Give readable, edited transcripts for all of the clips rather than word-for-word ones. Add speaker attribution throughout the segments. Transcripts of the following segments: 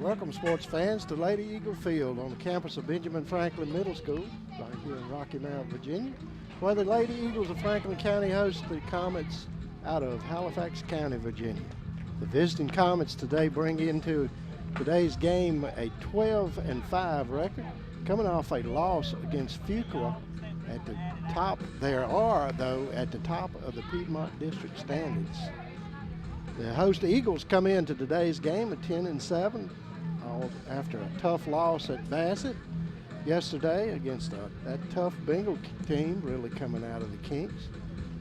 Speaker 1: Welcome, sports fans, to Lady Eagle Field on the campus of Benjamin Franklin Middle School, right here in Rocky Mount, Virginia, where the Lady Eagles of Franklin County host the Comets out of Halifax County, Virginia. The visiting Comets today bring into today's game a 12-5 record, coming off a loss against Fuqua at the top. There are, though, at the top of the Piedmont District standings. The host Eagles come into today's game at 10-7, after a tough loss at Bassett yesterday against that tough Bengal team, really coming out of the kinks.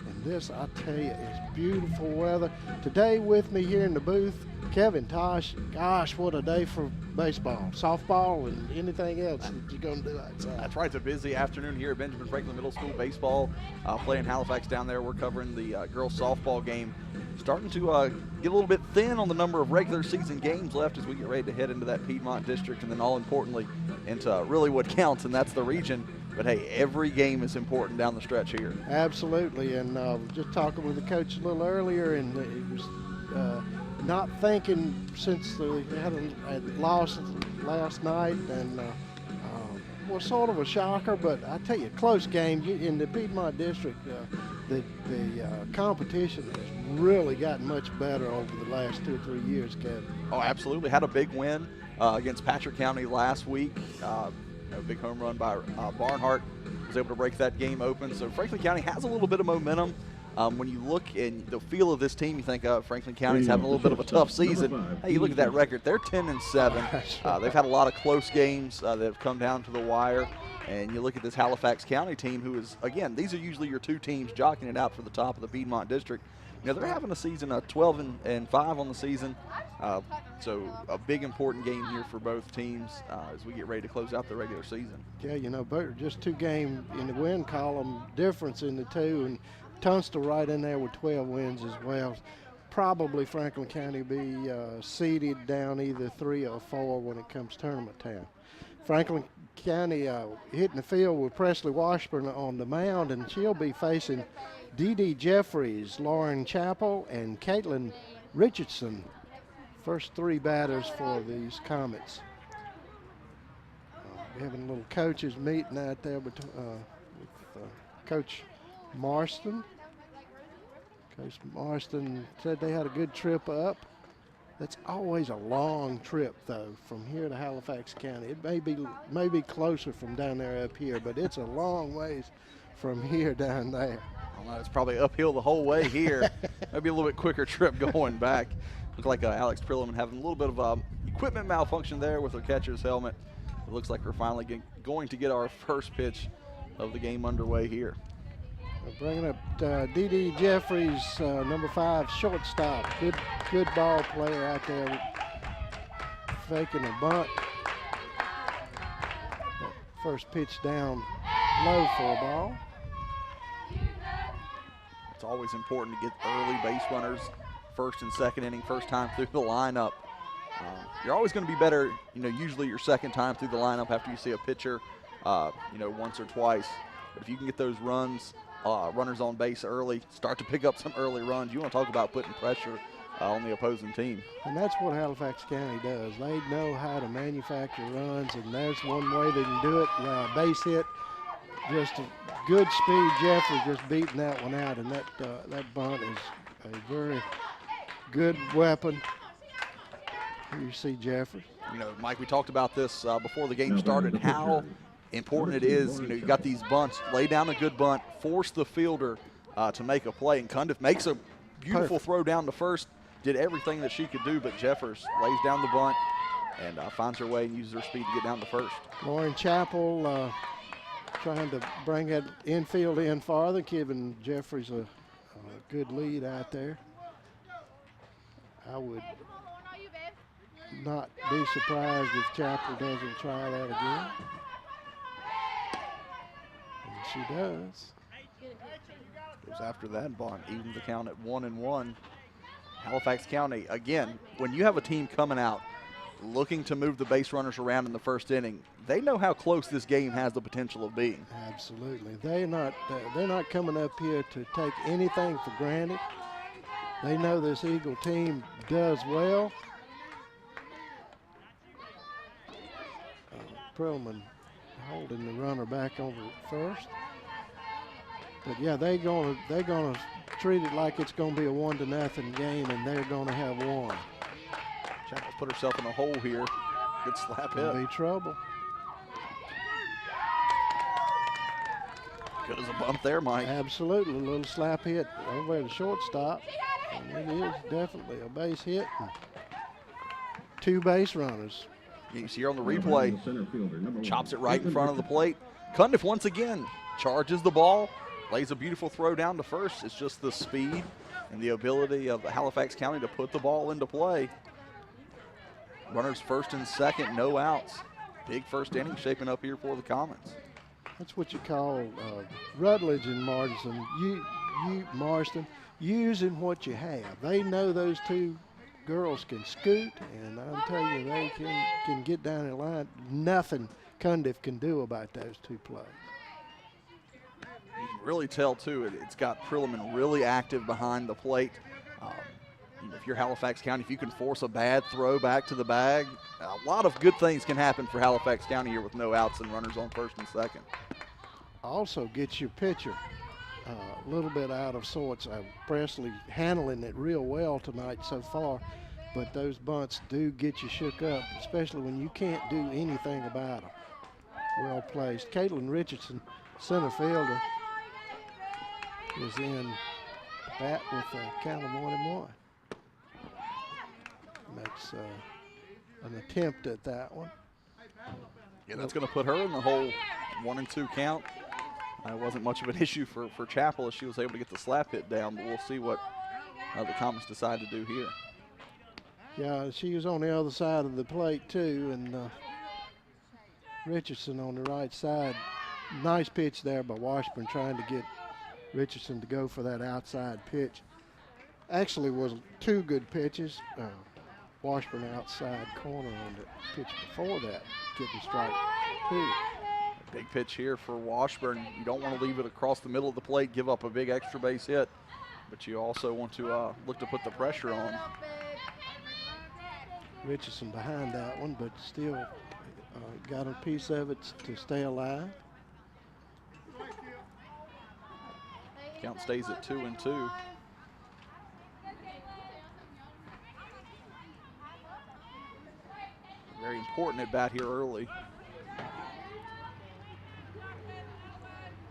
Speaker 1: And this, I tell you, is beautiful weather. Today with me here in the booth, Kevin Tosh. Gosh, what a day for baseball, softball, and anything else that you're going to do outside.
Speaker 2: That's right. It's a busy afternoon here at Benjamin Franklin Middle School. Baseball playing Halifax down there. We're covering the girls softball game. Starting to get a little bit thin on the number of regular season games left as we get ready to head into that Piedmont district, and then all importantly into really what counts, and that's the region. But hey, every game is important down the stretch here.
Speaker 1: Absolutely, and just talking with the coach a little earlier, and he was not thinking since they had a loss last night, and was sort of a shocker, but I tell you, close game in the Piedmont district. The competition has really gotten much better over the last 2 or 3 years, Kevin.
Speaker 2: Oh, absolutely. Had a big win against Patrick County last week. A big home run by Barnhart. Was able to break that game open. So Franklin County has a little bit of momentum. When you look and the feel of this team, you think Franklin County's having a little bit of a tough season. Hey, you look at that record. They're 10-7. They've had a lot of close games that have come down to the wire. And you look at this Halifax County team, who is, again, these are usually your two teams jockeying it out for the top of the Piedmont District. You know, they're having a season, 12-5 on the season. So a big important game here for both teams as we get ready to close out the regular season.
Speaker 1: Yeah, you know, just 2 games in the win column difference in the two, and Tunstall right in there with 12 wins as well. Probably Franklin County be seeded down either 3 or 4 when it comes tournament time. Franklin County hitting the field with Presley Washburn on the mound, and she'll be facing Dee Dee Jeffries, Lauren Chappell, and Caitlin Richardson. First 3 batters for these Comets. We're having a little coaches meeting out there with Coach Marston. Coach Marston said they had a good trip up. That's always a long trip, though, from here to Halifax County. It may be closer from down there up here, but it's a long ways from here down there.
Speaker 2: Well, it's probably uphill the whole way here. Maybe a little bit quicker trip going back. Looks like Alex Prilliman having a little bit of equipment malfunction there with her catcher's helmet. It looks like we're finally going to get our first pitch of the game underway here.
Speaker 1: Bringing up Dee Dee Jeffries, number 5 shortstop. Good ball player out there, faking a bunt. That first pitch down low for a ball.
Speaker 2: It's always important to get early base runners, first and second inning, first time through the lineup. You're always going to be better, you know, usually your second time through the lineup after you see a pitcher, you know, once or twice. But if you can get those runners on base early, start to pick up some early runs, you want to talk about putting pressure on the opposing team.
Speaker 1: And that's what Halifax County does. They know how to manufacture runs, and there's one way they can do it. Base hit, just a good speed. Jeffrey just beating that one out, and that bunt is a very good weapon. Here you see Jeffrey.
Speaker 2: You know, Mike, we talked about this before the game started, how important it is. You know, you got these bunts, lay down a good bunt, force the fielder to make a play, and Cundiff makes a beautiful throw down to first, did everything that she could do, but Jeffers lays down the bunt and finds her way and uses her speed to get down to first.
Speaker 1: Lauren Chappell trying to bring that infield in farther, giving Jeffries a good lead out there. I would not be surprised if Chappell doesn't try that again. And she does.
Speaker 2: Goes after that bunt, even the count at 1-1. Halifax County, again, when you have a team coming out looking to move the base runners around in the first inning, they know how close this game has the potential of being.
Speaker 1: Absolutely. They're not coming up here to take anything for granted. They know this Eagle team does well. Perlman holding the runner back over at first. But yeah, they're gonna treat it like it's gonna be a 1-0 game, and they're gonna have one.
Speaker 2: Chapel's put herself in a hole here. Good slap hit.
Speaker 1: Be trouble.
Speaker 2: Good as a bump there, Mike.
Speaker 1: Absolutely, a little slap hit over at the shortstop. And it is definitely a base hit. And 2 base runners.
Speaker 2: You see here on the replay, chops it right in front of the plate. Cundiff once again charges the ball, lays a beautiful throw down to first. It's just the speed and the ability of Halifax County to put the ball into play. Runners first and second, no outs. Big first inning shaping up here for the Comets.
Speaker 1: That's what you call Rutledge and Marston using what you have. They know those 2 girls can scoot, and I'll tell you, they can get down the line. Nothing Cundiff can do about those 2 plays.
Speaker 2: You can really tell, too, it's got Perlman really active behind the plate. If you're Halifax County, if you can force a bad throw back to the bag, a lot of good things can happen for Halifax County here with no outs and runners on first and second.
Speaker 1: Also gets your pitcher a little bit out of sorts. Presley handling it real well tonight so far, but those bunts do get you shook up, especially when you can't do anything about them. Well placed. Caitlin Richardson, center fielder, is in bat with a count of 1-1. Makes an attempt at that one.
Speaker 2: Yeah, that's going to put her in the whole 1-2 count. It wasn't much of an issue for Chapel as she was able to get the slap hit down, but we'll see what the Comets decide to do here.
Speaker 1: Yeah, she was on the other side of the plate too, and Richardson on the right side. Nice pitch there by Washburn, trying to get Richardson to go for that outside pitch. Actually was 2 good pitches. Washburn outside corner on the pitch before that, getting strike 2.
Speaker 2: Big pitch here for Washburn. You don't want to leave it across the middle of the plate, give up a big extra base hit, but you also want to look to put the pressure on.
Speaker 1: Richardson behind that one, but still got a piece of it to stay alive.
Speaker 2: Count stays at 2-2. Very important at bat here early.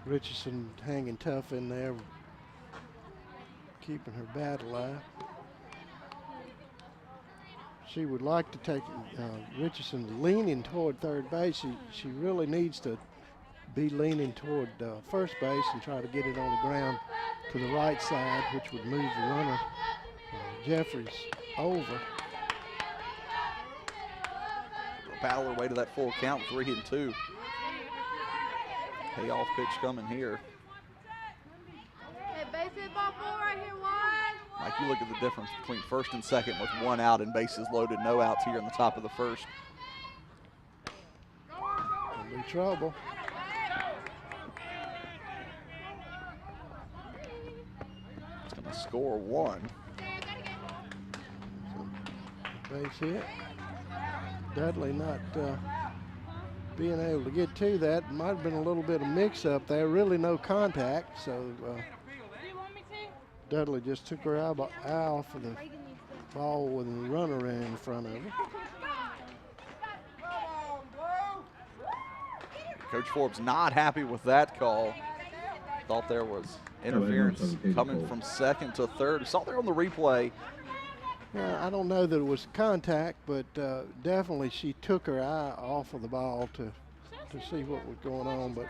Speaker 1: Richardson hanging tough in there, keeping her bat alive. She would like to take Richardson leaning toward third base. She really needs to be leaning toward first base and try to get it on the ground to the right side, which would move the runner, Jeffries, over.
Speaker 2: Battle her way to that full count, 3-2. Payoff pitch coming here.
Speaker 3: Hey, base hit ball 4 right here, one.
Speaker 2: Mike, you look at the difference between first and second with 1 out and bases loaded, no outs here in the top of the first.
Speaker 1: Gonna be trouble.
Speaker 2: It's going to score 1.
Speaker 1: Base hit. Dudley not being able to get to that. Might have been a little bit of mix-up there. Really no contact, so Dudley just took her out for the ball with the runner in front of her.
Speaker 2: Coach Forbes not happy with that call. Thought there was interference coming from second to third. Saw there on the replay.
Speaker 1: Yeah, I don't know that it was contact, but definitely she took her eye off of the ball to see what was going on. But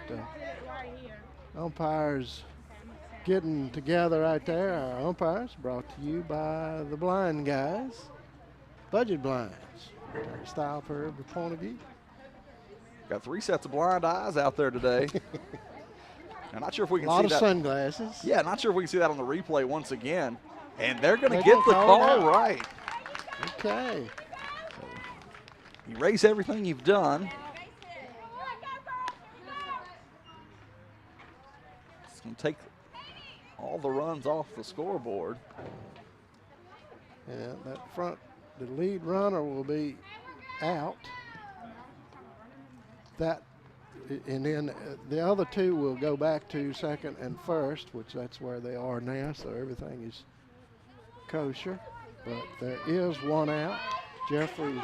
Speaker 1: umpires getting together right there. Our umpires brought to you by the blind guys, Budget Blinds. Style for every point of view.
Speaker 2: Got 3 sets of blind eyes out there today. I'm not sure if we can see that.
Speaker 1: A lot of sunglasses.
Speaker 2: Yeah, not sure if we can see that on the replay once again. And they're going to get the call right.
Speaker 1: Okay.
Speaker 2: Erase everything you've done. It's going to take all the runs off the scoreboard.
Speaker 1: Yeah, the lead runner will be out. that, and then the other two will go back to second and first, which that's where they are now, so everything is kosher. But there is one out. Jeffries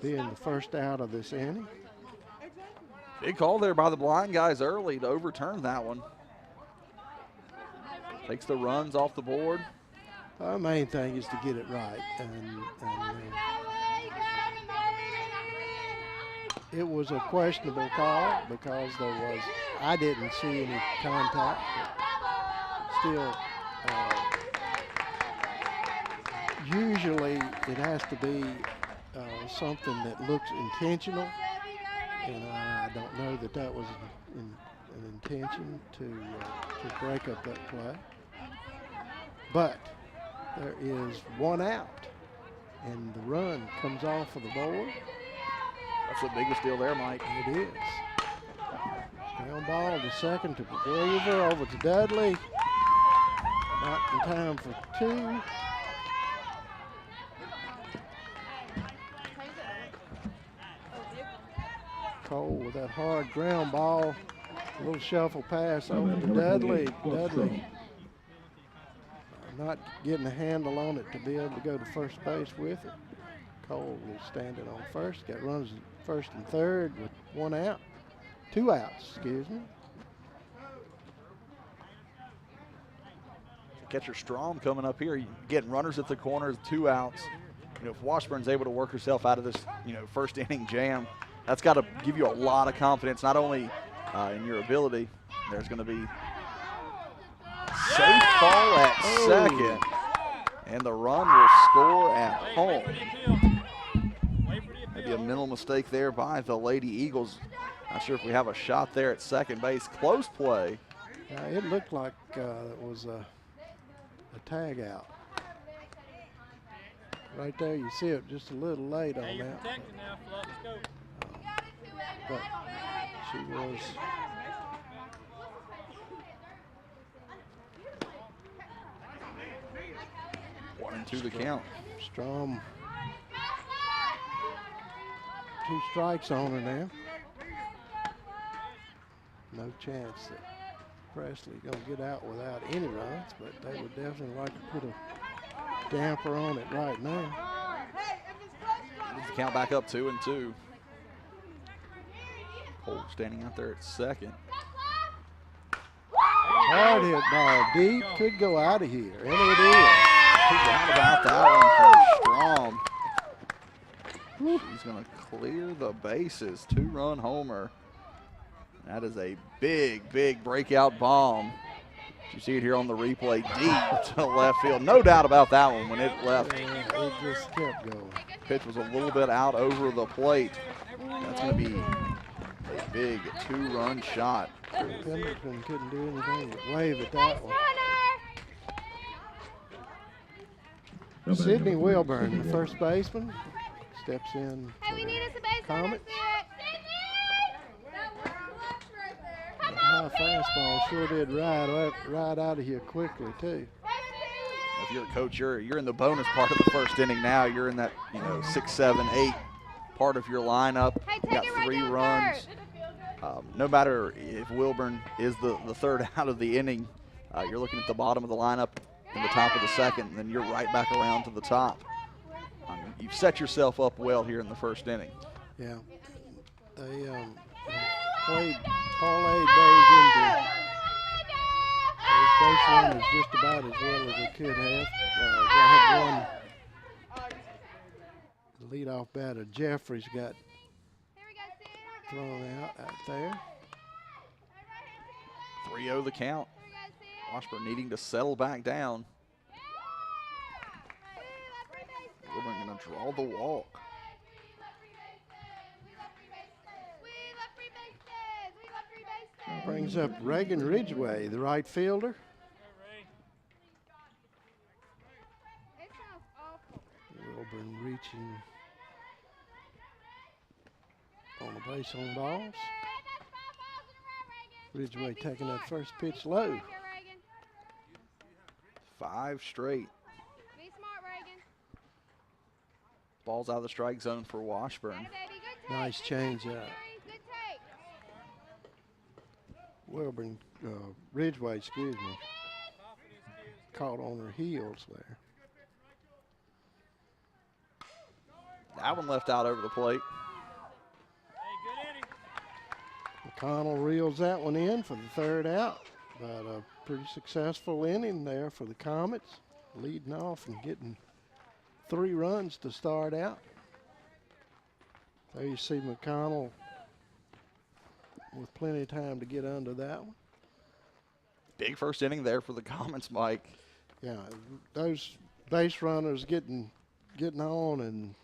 Speaker 1: being the first out of this inning.
Speaker 2: Big call there by the blind guys early to overturn that one. Takes the runs off the board.
Speaker 1: Our main thing is to get it right, and it was a questionable call because I didn't see any contact, but still, usually it has to be something that looks intentional, and I don't know that that was an intention to break up that play. But there is one out, and the run comes off of the board.
Speaker 2: That's the biggest deal there, Mike.
Speaker 1: It is. Ground ball to second to Weaver, over to Dudley. Not in time for two. Cole with that hard ground ball. A little shuffle pass over to Dudley. Dudley not getting a handle on it to be able to go to first base with it. Cole is standing on first. Got runners at first and third with one out. Two outs, excuse me.
Speaker 2: Catcher Strom coming up here, getting runners at the corners, 2 outs. You know, if Washburn's able to work herself out of this, first inning jam, that's got to give you a lot of confidence, not only in your ability. There's going to be safe call at second, and the run will score at home. Maybe a mental mistake there by the Lady Eagles. Not sure if we have a shot there at second base. Close play.
Speaker 1: It looked like it was a tag out. Right there, you see it just a little late on that. But she was.
Speaker 2: One and two to count.
Speaker 1: Strom. 2 strikes on her now. No chance that Presley gonna get out without any runs, but they would definitely like to put a damper on it right now.
Speaker 2: Needs to count back up 2 and 2. Cole standing out there at second.
Speaker 1: Hard hit ball deep, could go out of here, and it is.
Speaker 2: Forgot about that one from Strom. He's going to clear the bases. 2-run homer. That is a big, big breakout bomb. You see it here on the replay, deep to left field. No doubt about that one when it left.
Speaker 1: Yeah, it just kept going.
Speaker 2: Pitch was a little bit out over the plate. That's going to be a big 2-run shot.
Speaker 1: Pendleton couldn't do anything but wave at that one. Sydney Wilburn, the first baseman, steps in for the Comets. The high fastball sure did ride out of here quickly too.
Speaker 2: If you're a coach, you're in the bonus part of the first inning now. You're in that 6, 7, 8 part of your lineup. You got 3 runs. No matter if Wilburn is the third out of the inning, you're looking at the bottom of the lineup in the top of the second, and then you're right back around to the top. You've set yourself up well here in the first inning.
Speaker 1: Yeah, they played parlayed those into base runners just about as well as they could have. They had one. The leadoff batter Jeffries got thrown out there.
Speaker 2: 3-0 the count. Washburn needing to settle back down. Wilburn going to draw the walk.
Speaker 1: Brings up Reagan Ridgway, the right fielder. Wilburn reaching on the base on balls. Ridgway taking that first pitch low.
Speaker 2: 5 straight. Balls out of the strike zone for Washburn.
Speaker 1: Nice change up. Wilburn, Ridgeway, excuse me, caught on her heels there.
Speaker 2: That one left out over the plate.
Speaker 1: McConnell reels that one in for the third out, but a pretty successful inning there for the Comets, leading off and getting 3 runs to start out. There you see McConnell with plenty of time to get under that one.
Speaker 2: Big first inning there for the Comets, Mike.
Speaker 1: Yeah, those base runners getting on and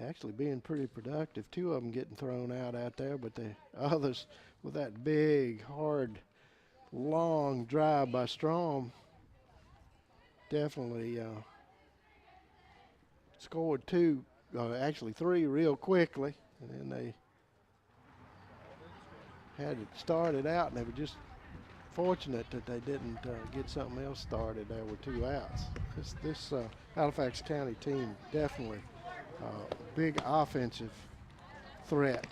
Speaker 1: actually being pretty productive. 2 of them getting thrown out there, but the others with that big, hard, long drive by Strom definitely scored 2, actually 3 real quickly, and then they had it started out, and they were just fortunate that they didn't get something else started there with 2 outs. This Halifax County team definitely big offensive threat.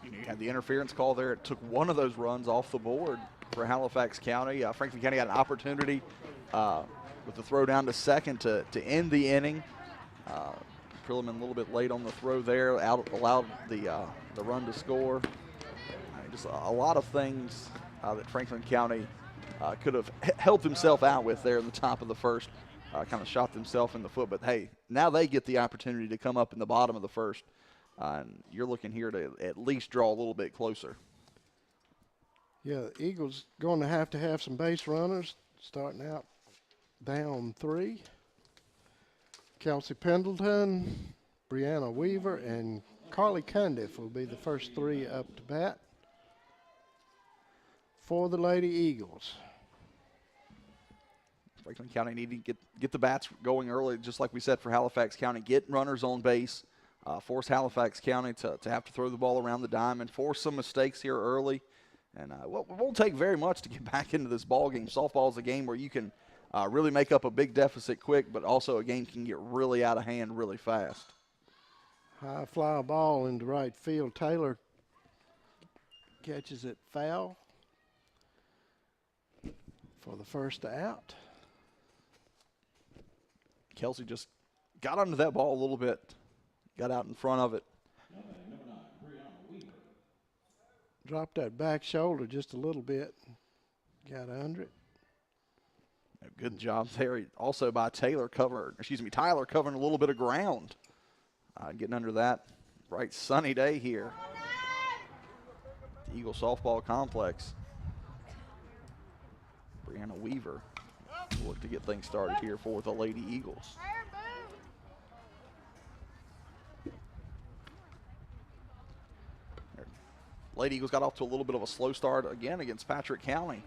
Speaker 2: You had the interference call there. It took one of those runs off the board for Halifax County. Franklin County had an opportunity with the throw down to second to end the inning. Prilliman a little bit late on the throw there, allowed the run to score. Just a lot of things that Franklin County could have helped himself out with there in the top of the first. Kind of shot themselves in the foot, but hey, now they get the opportunity to come up in the bottom of the first. And you're looking here to at least draw a little bit closer.
Speaker 1: Yeah, the Eagles going to have some base runners, starting out down 3. Kelsey Pendleton, Brianna Weaver, and Carly Cundiff will be the first 3 up to bat for the Lady Eagles.
Speaker 2: Franklin County needing to get the bats going early, just like we said for Halifax County. Get runners on base, force Halifax County to have to throw the ball around the diamond, force some mistakes here early. And it won't take very much to get back into this ball game. Softball is a game where you can really make up a big deficit quick, but also a game can get really out of hand really fast.
Speaker 1: High fly ball into right field. Taylor catches it foul for the first out.
Speaker 2: Kelsey just got under that ball a little bit, got out in front of it.
Speaker 1: Dropped that back shoulder just a little bit, got under it.
Speaker 2: Good job there also by Tyler covering a little bit of ground. Getting under that bright sunny day here at the Eagle Softball Complex. Brianna Weaver will look to get things started here for the Lady Eagles. Lady Eagles got off to a little bit of a slow start again against Patrick County.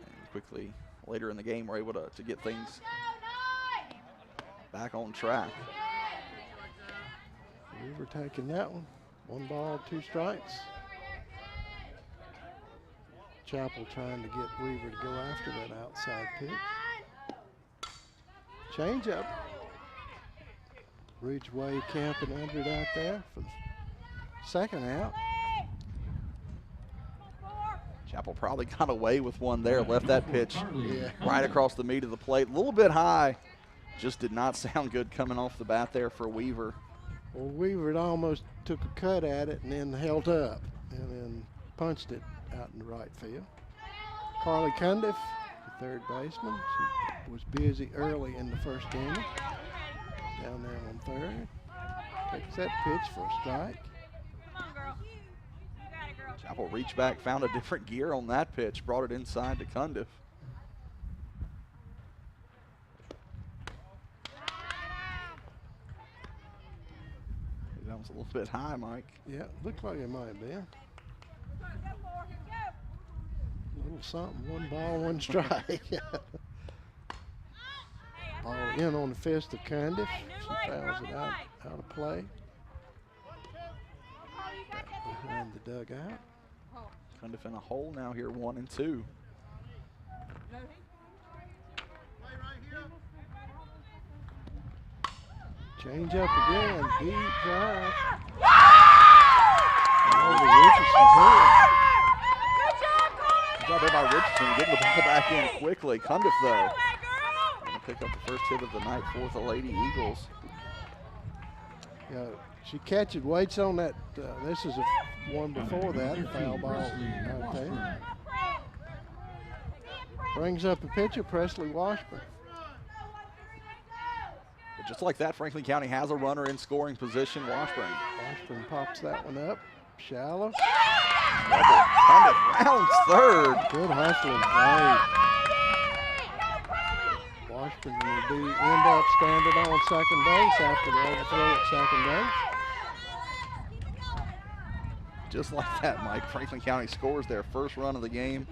Speaker 2: And quickly later in the game were able to get things back on track.
Speaker 1: Weaver taking that one. 1 ball, 2 strikes. Chapel trying to get Weaver to go after that outside pitch. Change up. Ridgeway camping under it out there for the second out.
Speaker 2: Chapel probably got away with one there, left that pitch right across the meat of the plate. A little bit high, just did not sound good coming off the bat there for Weaver.
Speaker 1: Well, Weaver had almost took a cut at it and then held up and then punched it out in the right field. Carly Cundiff, the third baseman, she was busy early in the first inning. Down there on third. Takes that pitch for a strike.
Speaker 2: Chapel reached back, found a different gear on that pitch, brought it inside to Cundiff. That was a little bit high, Mike.
Speaker 1: Yeah, looked like it might be. A little something, 1 ball, 1 strike. Ball in on the fist of Cundiff. She fouls it out of play. Back behind the dugout.
Speaker 2: Cundiff in a hole now here, 1 and 2.
Speaker 1: Change up again, deep drive. Over Richardson's head.
Speaker 2: Good job there by Richardson, getting the ball back in quickly. Cundiff, though, going to pick up the first hit of the night for the Lady Eagles.
Speaker 1: Yeah, she catches, waits on that. This is one before that, foul ball out there. Brings up the pitcher, Presley Washburn.
Speaker 2: But just like that, Franklin County has a runner in scoring position. Washburn
Speaker 1: Pops that one up, shallow.
Speaker 2: Cundiff rounds third.
Speaker 1: Good hustling play. Washburn will end up standing on second base after the overthrow at second base.
Speaker 2: Just like that, Mike, Franklin County scores their first run of the game.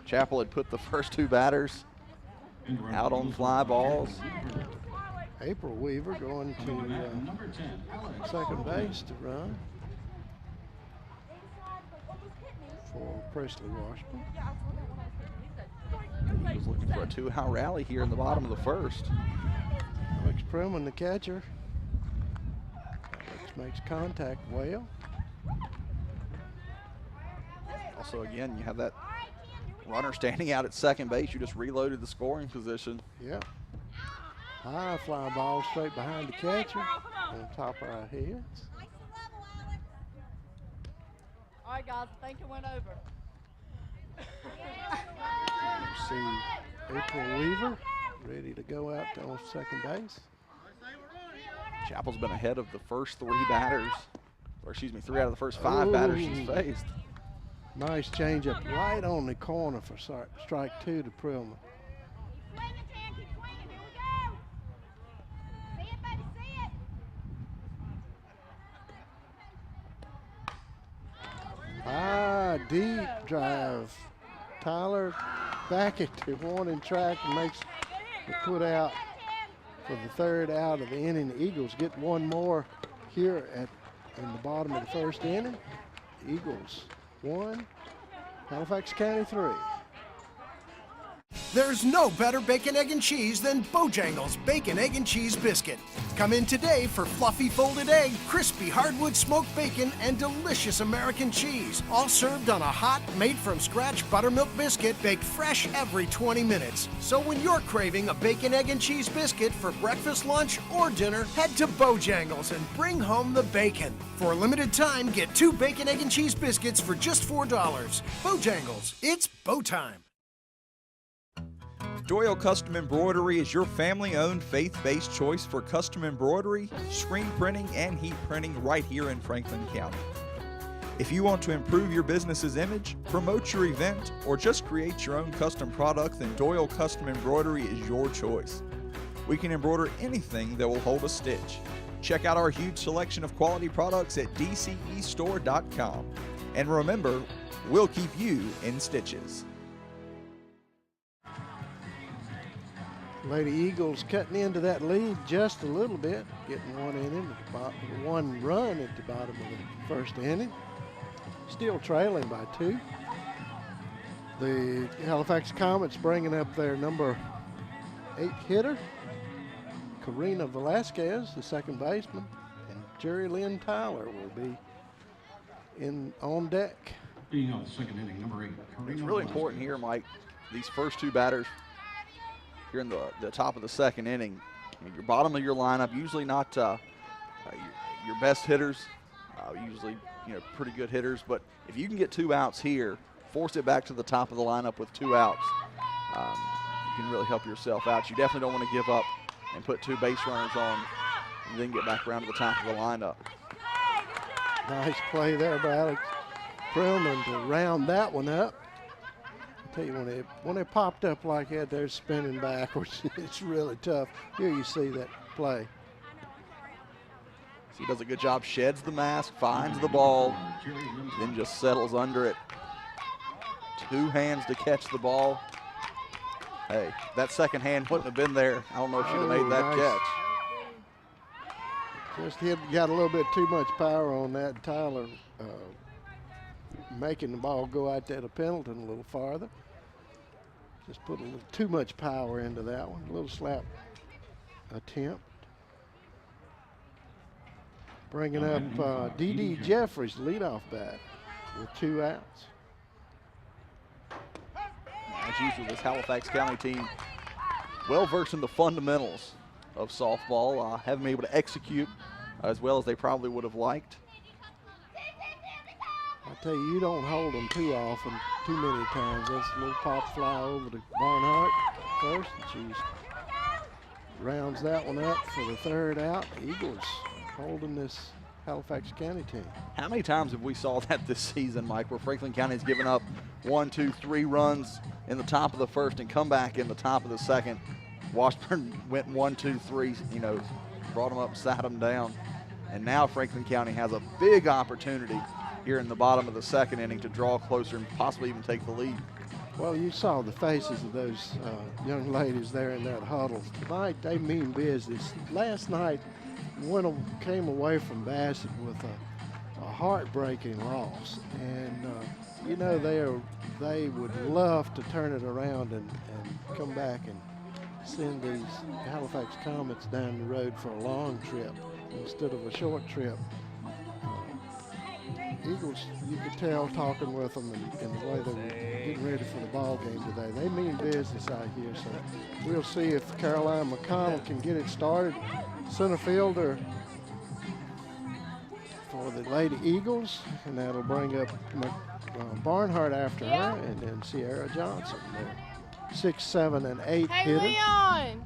Speaker 2: Chapel had put the first two batters out on fly balls.
Speaker 1: April Weaver going to second base to run for Presley Washburn.
Speaker 2: He was looking for a two-out rally here in the bottom of the first.
Speaker 1: Alex Prillman, the catcher. Alex makes contact well.
Speaker 2: Also, again, you have that runner standing out at second base. You just reloaded the scoring position.
Speaker 1: Yeah. High fly ball straight behind the catcher on top of our heads.
Speaker 3: All right, guys, I think it went over.
Speaker 1: You see April Weaver ready to go out on second base.
Speaker 2: Chapel's been ahead of the first three batters, or excuse me, 3 out of the first 5 batters she's faced.
Speaker 1: Nice changeup right on the corner for strike 2 to Prillman. Deep drive. Tyler back at the warning track and makes the put out for the third out of the inning. The Eagles get one more here in the bottom of the first inning. The Eagles 1, Halifax County 3.
Speaker 4: There's no better bacon, egg, and cheese than Bojangles Bacon, Egg, and Cheese Biscuit. Come in today for fluffy folded egg, crispy hardwood smoked bacon, and delicious American cheese. All served on a hot, made-from-scratch buttermilk biscuit baked fresh every 20 minutes. So when you're craving a bacon, egg, and cheese biscuit for breakfast, lunch, or dinner, head to Bojangles and bring home the bacon. For a limited time, get 2 bacon, egg, and cheese biscuits for just $4. Bojangles, it's Bo time.
Speaker 5: Doyle Custom Embroidery is your family-owned, faith-based choice for custom embroidery, screen printing, and heat printing right here in Franklin County. If you want to improve your business's image, promote your event, or just create your own custom product, then Doyle Custom Embroidery is your choice. We can embroider anything that will hold a stitch. Check out our huge selection of quality products at dcestore.com. And remember, we'll keep you in stitches.
Speaker 1: Lady Eagles cutting into that lead just a little bit, getting one run at the bottom of the first inning. Still trailing by 2. The Halifax Comets bringing up their number 8 hitter, Karina Velasquez, the second baseman, and Jerry Lynn Tyler will be on deck.
Speaker 6: Being on the second inning, number 8.
Speaker 2: It's really important here, Mike. These first 2 batters here in the top of the second inning. I mean, your bottom of your lineup, usually not your best hitters, usually pretty good hitters, but if you can get 2 outs here, force it back to the top of the lineup with 2 outs, you can really help yourself out. You definitely don't want to give up and put 2 base runners on and then get back around to the top of the lineup.
Speaker 1: Nice play there by Alex Prillman to round that one up. Tell you, when they popped up like that, they're spinning backwards. It's really tough. Here you see that play.
Speaker 2: So he does a good job, sheds the mask, finds the ball, then just settles under it. 2 hands to catch the ball. Hey, that second hand wouldn't have been there. I don't know if she'd have made that
Speaker 1: nice
Speaker 2: catch.
Speaker 1: Just got a little bit too much power on that. Tyler making the ball go out there to Pendleton a little farther. Just put a little too much power into that one. A little slap attempt. Bringing up D.D. Jeffries, leadoff bat, with 2 outs.
Speaker 2: As usual, this Halifax County team well versed in the fundamentals of softball, haven't been able to execute as well as they probably would have liked.
Speaker 1: I tell you, you don't hold them too often, too many times. That's a little pop fly over to Barnhart first, and she rounds that one up for the third out. Eagles holding this Halifax County team.
Speaker 2: How many times have we saw that this season, Mike, where Franklin County has given up 1, 2, 3 runs in the top of the first and come back in the top of the second? Washburn went 1, 2, 3, you know, brought them up, sat them down. And now Franklin County has a big opportunity here in the bottom of the second inning to draw closer and possibly even take the lead.
Speaker 1: Well, you saw the faces of those young ladies there in that huddle. Tonight, they mean business. Last night, came away from Bassett with a heartbreaking loss. And, you know, they would love to turn it around and come back and send these Halifax Comets down the road for a long trip instead of a short trip. Eagles, you could tell talking with them and the way they were getting ready for the ball game today. They mean business out here, so we'll see if Caroline McConnell can get it started. Center fielder for the Lady Eagles, and that'll bring up Barnhart after her, and then Sierra Johnson. They're 6, 7, and 8
Speaker 3: Hey,
Speaker 1: hitters.
Speaker 3: Leon!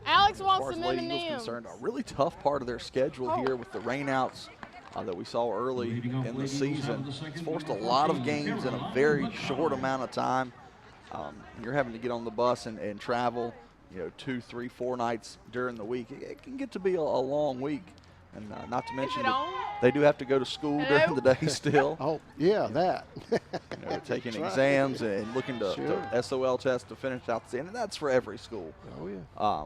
Speaker 3: Alex
Speaker 2: As
Speaker 3: wants
Speaker 2: far as
Speaker 3: some
Speaker 2: Lady Eagles
Speaker 3: M&M's.
Speaker 2: concerned, a really tough part of their schedule here with the rainouts that we saw early in the season. It's forced a lot of games in a very short amount of time. You're having to get on the bus and travel, you know, 2, 3, 4 nights during the week. It can get to be a long week. And not to mention that they do have to go to school during the day still.
Speaker 1: Oh, yeah, that.
Speaker 2: You know, taking
Speaker 1: That's right.
Speaker 2: exams and looking to
Speaker 1: Sure.
Speaker 2: SOL tests to finish out the season. And that's for every school.
Speaker 1: Oh, yeah.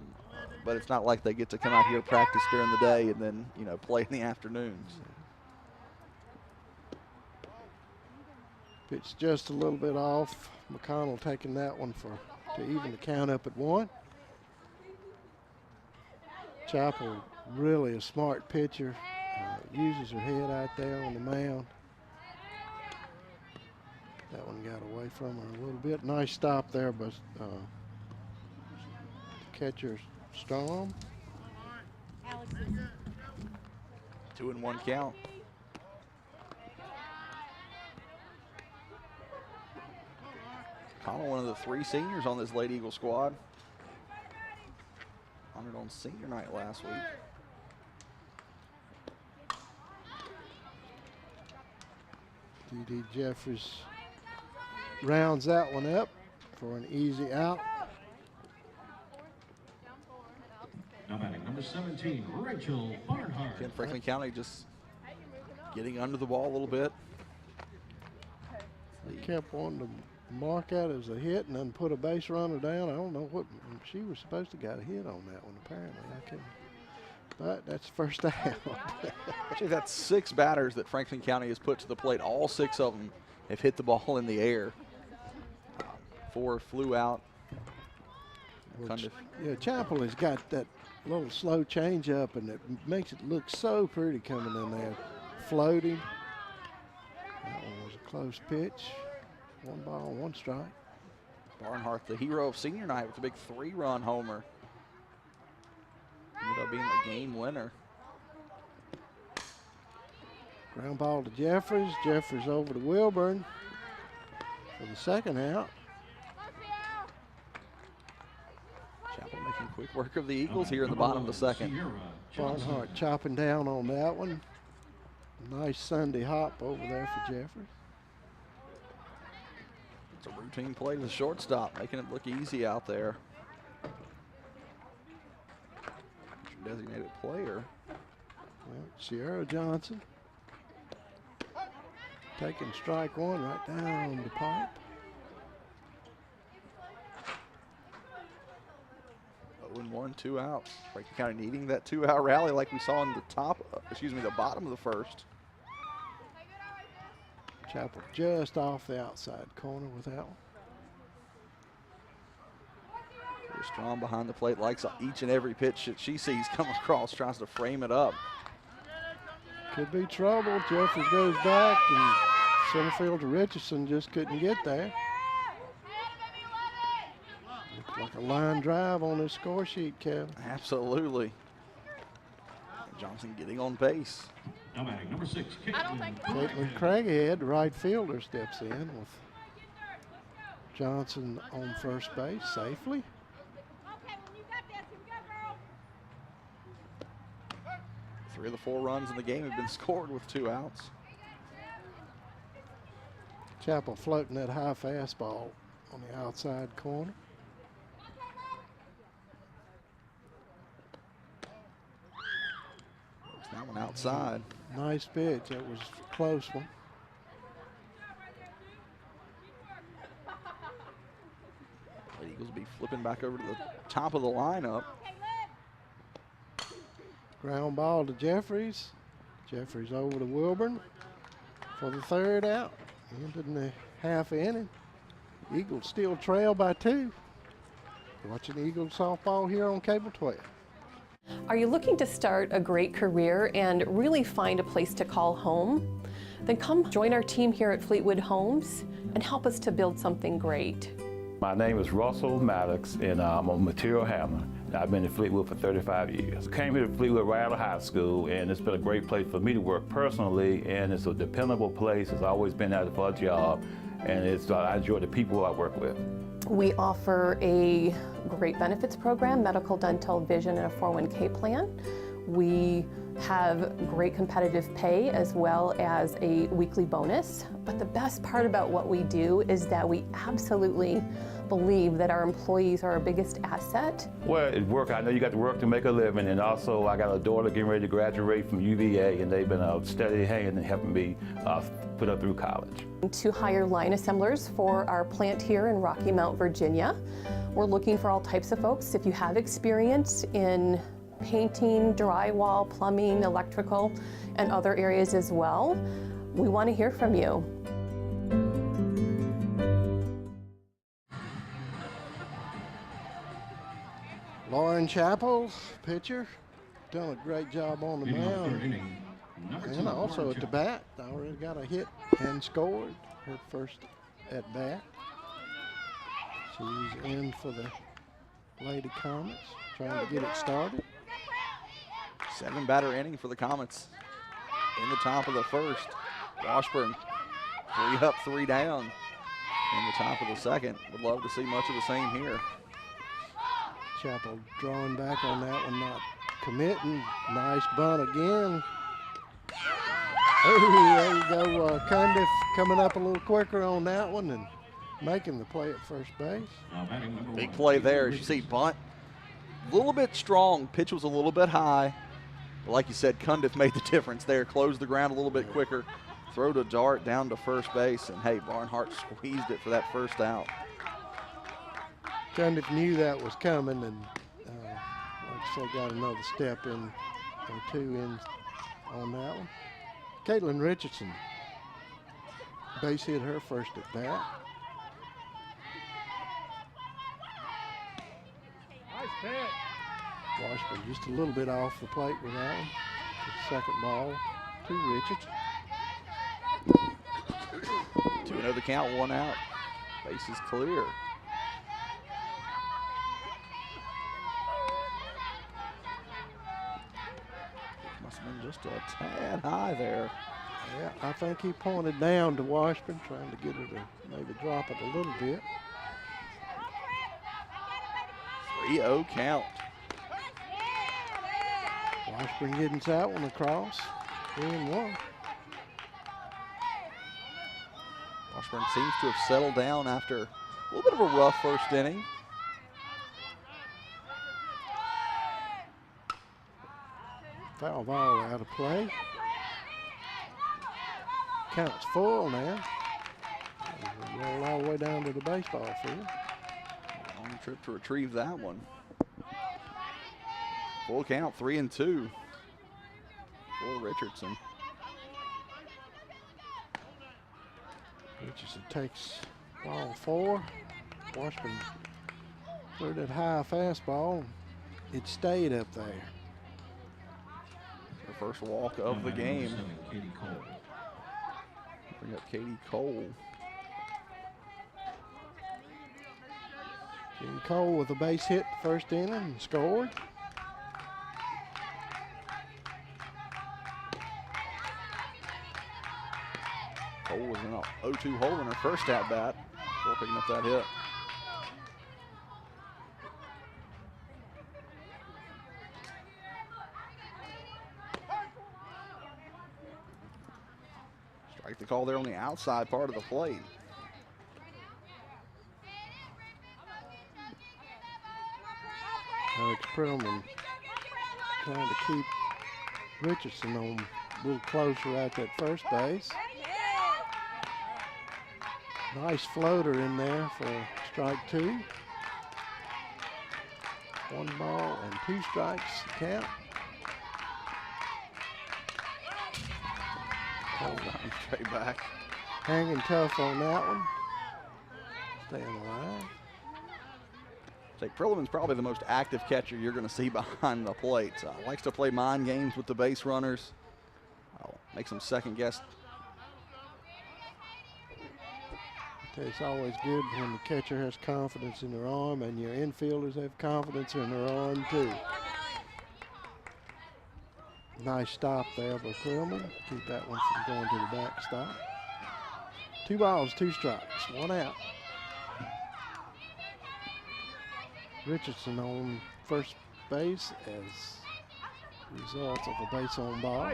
Speaker 2: But it's not like they get to come out here, practice during the day, and then, you know, play in the afternoons.
Speaker 1: Pitch just a little bit off. McConnell taking that one to even the count up at 1. Chapel, really a smart pitcher. Uses her head out there on the mound. That one got away from her a little bit. Nice stop there, but catcher Storm.
Speaker 2: 2-1 count. Connell, one of the 3 seniors on this Lady Eagle squad. Honored on senior night last week.
Speaker 1: D.D. Jeffries rounds that one up for an easy out.
Speaker 6: Now batting number 17, Rachel Barnhart.
Speaker 2: Again, Franklin County just getting under the ball a little bit.
Speaker 1: They kept wanting to mark that as a hit and then put a base runner down. I don't know what she was supposed to got a hit on that one apparently. But that's first out.
Speaker 2: Actually, that's 6 batters that Franklin County has put to the plate. All 6 of them have hit the ball in the air. 4 flew out.
Speaker 1: Yeah, Chapel has got that little slow change up and it makes it look so pretty coming in there. Floating. That one was a close pitch. 1 ball, 1 strike.
Speaker 2: Barnhart, the hero of senior night with a big 3-run homer. Ended up being the game winner.
Speaker 1: Ground ball to Jeffries. Jeffries over to Wilburn for the second out.
Speaker 2: Chapel making quick work of the Eagles here in the bottom of the second.
Speaker 1: Barnhart chopping down on that one. Nice Sunday hop over there for Jeffries.
Speaker 2: It's a routine play to the shortstop, making it look easy out there. Designated player.
Speaker 1: Well, Sierra Johnson taking strike 1 right down the pipe.
Speaker 2: 0-1, 2 out. Franklin County needing that 2-out rally like we saw in the bottom of the first.
Speaker 1: Chapel just off the outside corner with that one.
Speaker 2: Strong behind the plate, likes each and every pitch that she sees come across, tries to frame it up.
Speaker 1: Could be trouble. Jeffries goes back and center fielder Richardson just couldn't get there. A line drive on his score sheet, Kevin.
Speaker 2: Absolutely. Johnson getting on base.
Speaker 6: Now batting number 6, Caitlin.
Speaker 1: Caitlin Craighead, the right fielder, steps in with Johnson on first base safely.
Speaker 3: Okay, when you got this, here we go, girl.
Speaker 2: 3 of the 4 runs in the game have been scored with 2 outs.
Speaker 1: Chapel floating that high fastball on the outside corner.
Speaker 2: That one outside.
Speaker 1: Nice pitch. That was a close one.
Speaker 2: The Eagles will be flipping back over to the top of the lineup.
Speaker 1: Ground ball to Jeffries. Jeffries over to Wilburn for the 3rd out. Ended in the half inning. Eagles still trail by 2. Watching Eagles softball here on Cable 12.
Speaker 7: Are you looking to start a great career and really find a place to call home? Then come join our team here at Fleetwood Homes and help us to build something great.
Speaker 8: My name is Russell Maddox, and I'm a material handler. I've been in Fleetwood for 35 years. Came here to Fleetwood right out of high school, and it's been a great place for me to work personally, and it's a dependable place. It's always been out for a job, and I enjoy the people I work with.
Speaker 7: We offer a great benefits program, medical, dental, vision, and a 401k plan. We have great competitive pay as well as a weekly bonus. But the best part about what we do is that we absolutely believe that our employees are our biggest asset.
Speaker 8: Well, at work, I know you got to work to make a living, and also I got a daughter getting ready to graduate from UVA, and they've been a steady hand in helping me put her through college.
Speaker 7: To hire line assemblers for our plant here in Rocky Mount, Virginia. We're looking for all types of folks. If you have experience in painting, drywall, plumbing, electrical, and other areas as well, we want to hear from you.
Speaker 1: Lauren Chapel, pitcher, done a great job on the
Speaker 6: Leading off 3rd
Speaker 1: mound.
Speaker 6: inning, number 2,
Speaker 1: And also
Speaker 6: Lauren
Speaker 1: at the bat, already got a hit and scored her first at bat. She's in for the Lady Comets, trying to get it started.
Speaker 2: 7-batter inning for the Comets in the top of the 1st. Washburn 3 up, 3 down in the top of the 2nd. Would love to see much of the same here.
Speaker 1: Chapel drawing back on that one, not committing. Nice bunt again. Oh, there you go. Cundiff coming up a little quicker on that one and making the play at first base.
Speaker 6: Now batting number
Speaker 2: Big
Speaker 6: 1,
Speaker 2: play there.
Speaker 6: Caitlin
Speaker 2: As you see,
Speaker 6: Richardson.
Speaker 2: bunt a little bit strong. Pitch was a little bit high. But like you said, Cundiff made the difference there. Closed the ground a little bit quicker. Throw the dart down to first base. And, hey, Barnhart squeezed it for that first out.
Speaker 1: Cundiff knew that was coming and, like I said, got another step in or 2 in on that one. Caitlin Richardson base hit her first at bat. Washburn just a little bit off the plate with that one. The 2nd ball to Richards.
Speaker 2: 2-0 the count, 1 out. Base is clear. Must have been just a tad high there.
Speaker 1: Yeah, I think he pointed down to Washburn, trying to get her to maybe drop it a little bit.
Speaker 2: 3-0 count.
Speaker 1: Washburn getting that one across. 3-1.
Speaker 2: Washburn seems to have settled down after a little bit of a rough first inning.
Speaker 1: Foul ball out of play. Count's full now. We'll roll all the way down to the baseball field.
Speaker 2: Long trip to retrieve that one. Full count, 3-2 for Richardson.
Speaker 1: Richardson takes ball 4. Washburn threw that high fastball. It stayed up there.
Speaker 2: Her first walk of the game.
Speaker 6: Katie Cole.
Speaker 2: Bring up Katie Cole.
Speaker 1: Jimmy Cole with a base hit first inning and scored.
Speaker 2: Cole was in a 0-2 hole in her first at bat. Still picking up that hit. Strike the call there on the outside part of the plate.
Speaker 1: Alex Perlman trying to keep Richardson on a little closer at that first base. Nice floater in there for strike 2. 1 ball and 2 strikes count.
Speaker 2: Cole round straight back.
Speaker 1: Hanging tough on that one. Staying alive.
Speaker 2: Perlman's probably the most active catcher you're going to see behind the plate. Likes to play mind games with the base runners. Make some second guess.
Speaker 1: It's always good when the catcher has confidence in their arm and your infielders have confidence in their arm too. Nice stop there by Perlman. Keep that one from going to the backstop. 2 balls, 2 strikes, 1 out. Richardson on first base as a result of a base on ball.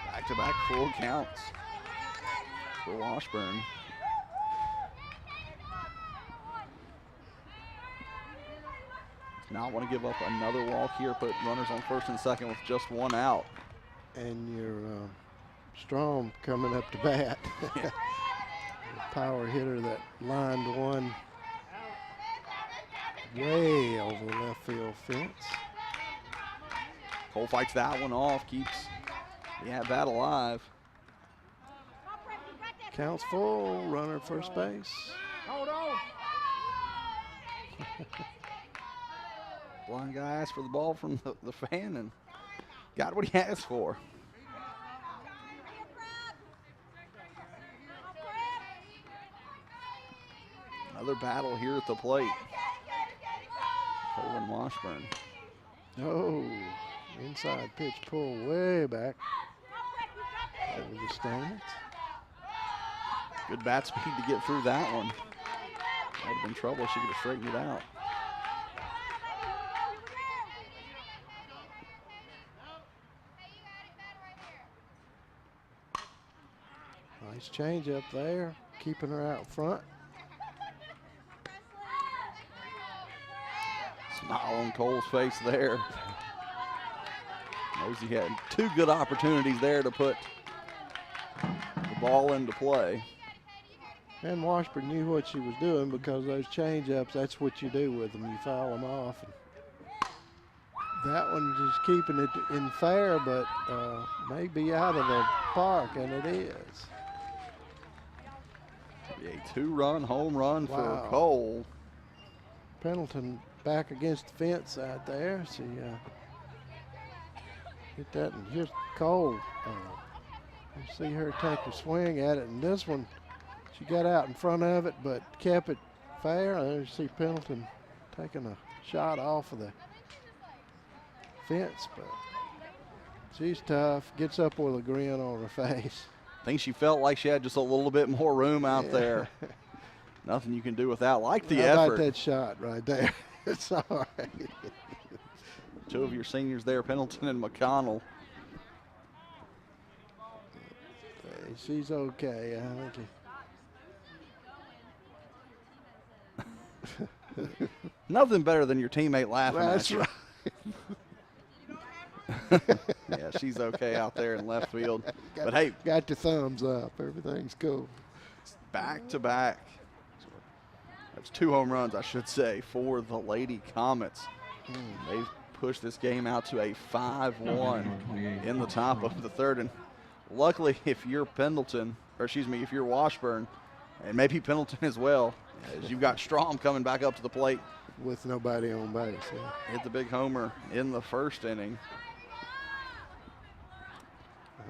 Speaker 2: Back-to-back full counts for Washburn. Not want to give up another walk here, put runners on first and second with just 1 out.
Speaker 1: And your Strom coming up to bat.
Speaker 2: Yeah.
Speaker 1: Power hitter that lined one way over the left field fence.
Speaker 2: Cole fights that one off, keeps the at-bat alive.
Speaker 1: Counts full, runner at first base.
Speaker 6: Hold on.
Speaker 2: Blind guy asked for the ball from the fan and got what he asked for. Another battle here at the plate. Cole and Washburn.
Speaker 1: Oh, inside pitch pull way back over the stands.
Speaker 2: Good bat speed to get through that one. Might have been trouble. She could have straightened it out.
Speaker 1: Nice change up there, keeping her out front.
Speaker 2: Smile on Cole's face there. Knows he had 2 good opportunities there to put the ball into play.
Speaker 1: And Washburn knew what she was doing because those change-ups, that's what you do with them. You foul them off. And that one just keeping it in fair, but maybe out of the park, and it is.
Speaker 2: A 2-run home run for
Speaker 1: Wow.
Speaker 2: Cole.
Speaker 1: Pendleton back against the fence out there. She hit that, and here's Cole. You see her take a swing at it, and this one, she got out in front of it, but kept it fair. You see Pendleton taking a shot off of the fence, but she's tough. Gets up with a grin on her face.
Speaker 2: I think she felt like she had just a little bit more room out there. Nothing you can do with that. Like the
Speaker 1: How
Speaker 2: effort.
Speaker 1: about that shot right there? It's all right.
Speaker 2: 2 of your seniors there, Pendleton and McConnell.
Speaker 1: She's okay, I think.
Speaker 2: Nothing better than your teammate laughing
Speaker 1: That's
Speaker 2: at you.
Speaker 1: right.
Speaker 2: Yeah, she's okay out there in left field. But hey,
Speaker 1: Got the thumbs up. Everything's cool.
Speaker 2: back to back. That's 2 home runs, I should say, for the Lady Comets. They've pushed this game out to a 5-1 in the top of the 3rd. And luckily, if you're Pendleton, or excuse me, if you're Washburn, and maybe Pendleton as well, as you've got Strom coming back up to the plate.
Speaker 1: With nobody on base. Yeah.
Speaker 2: Hit the big homer in the 1st inning.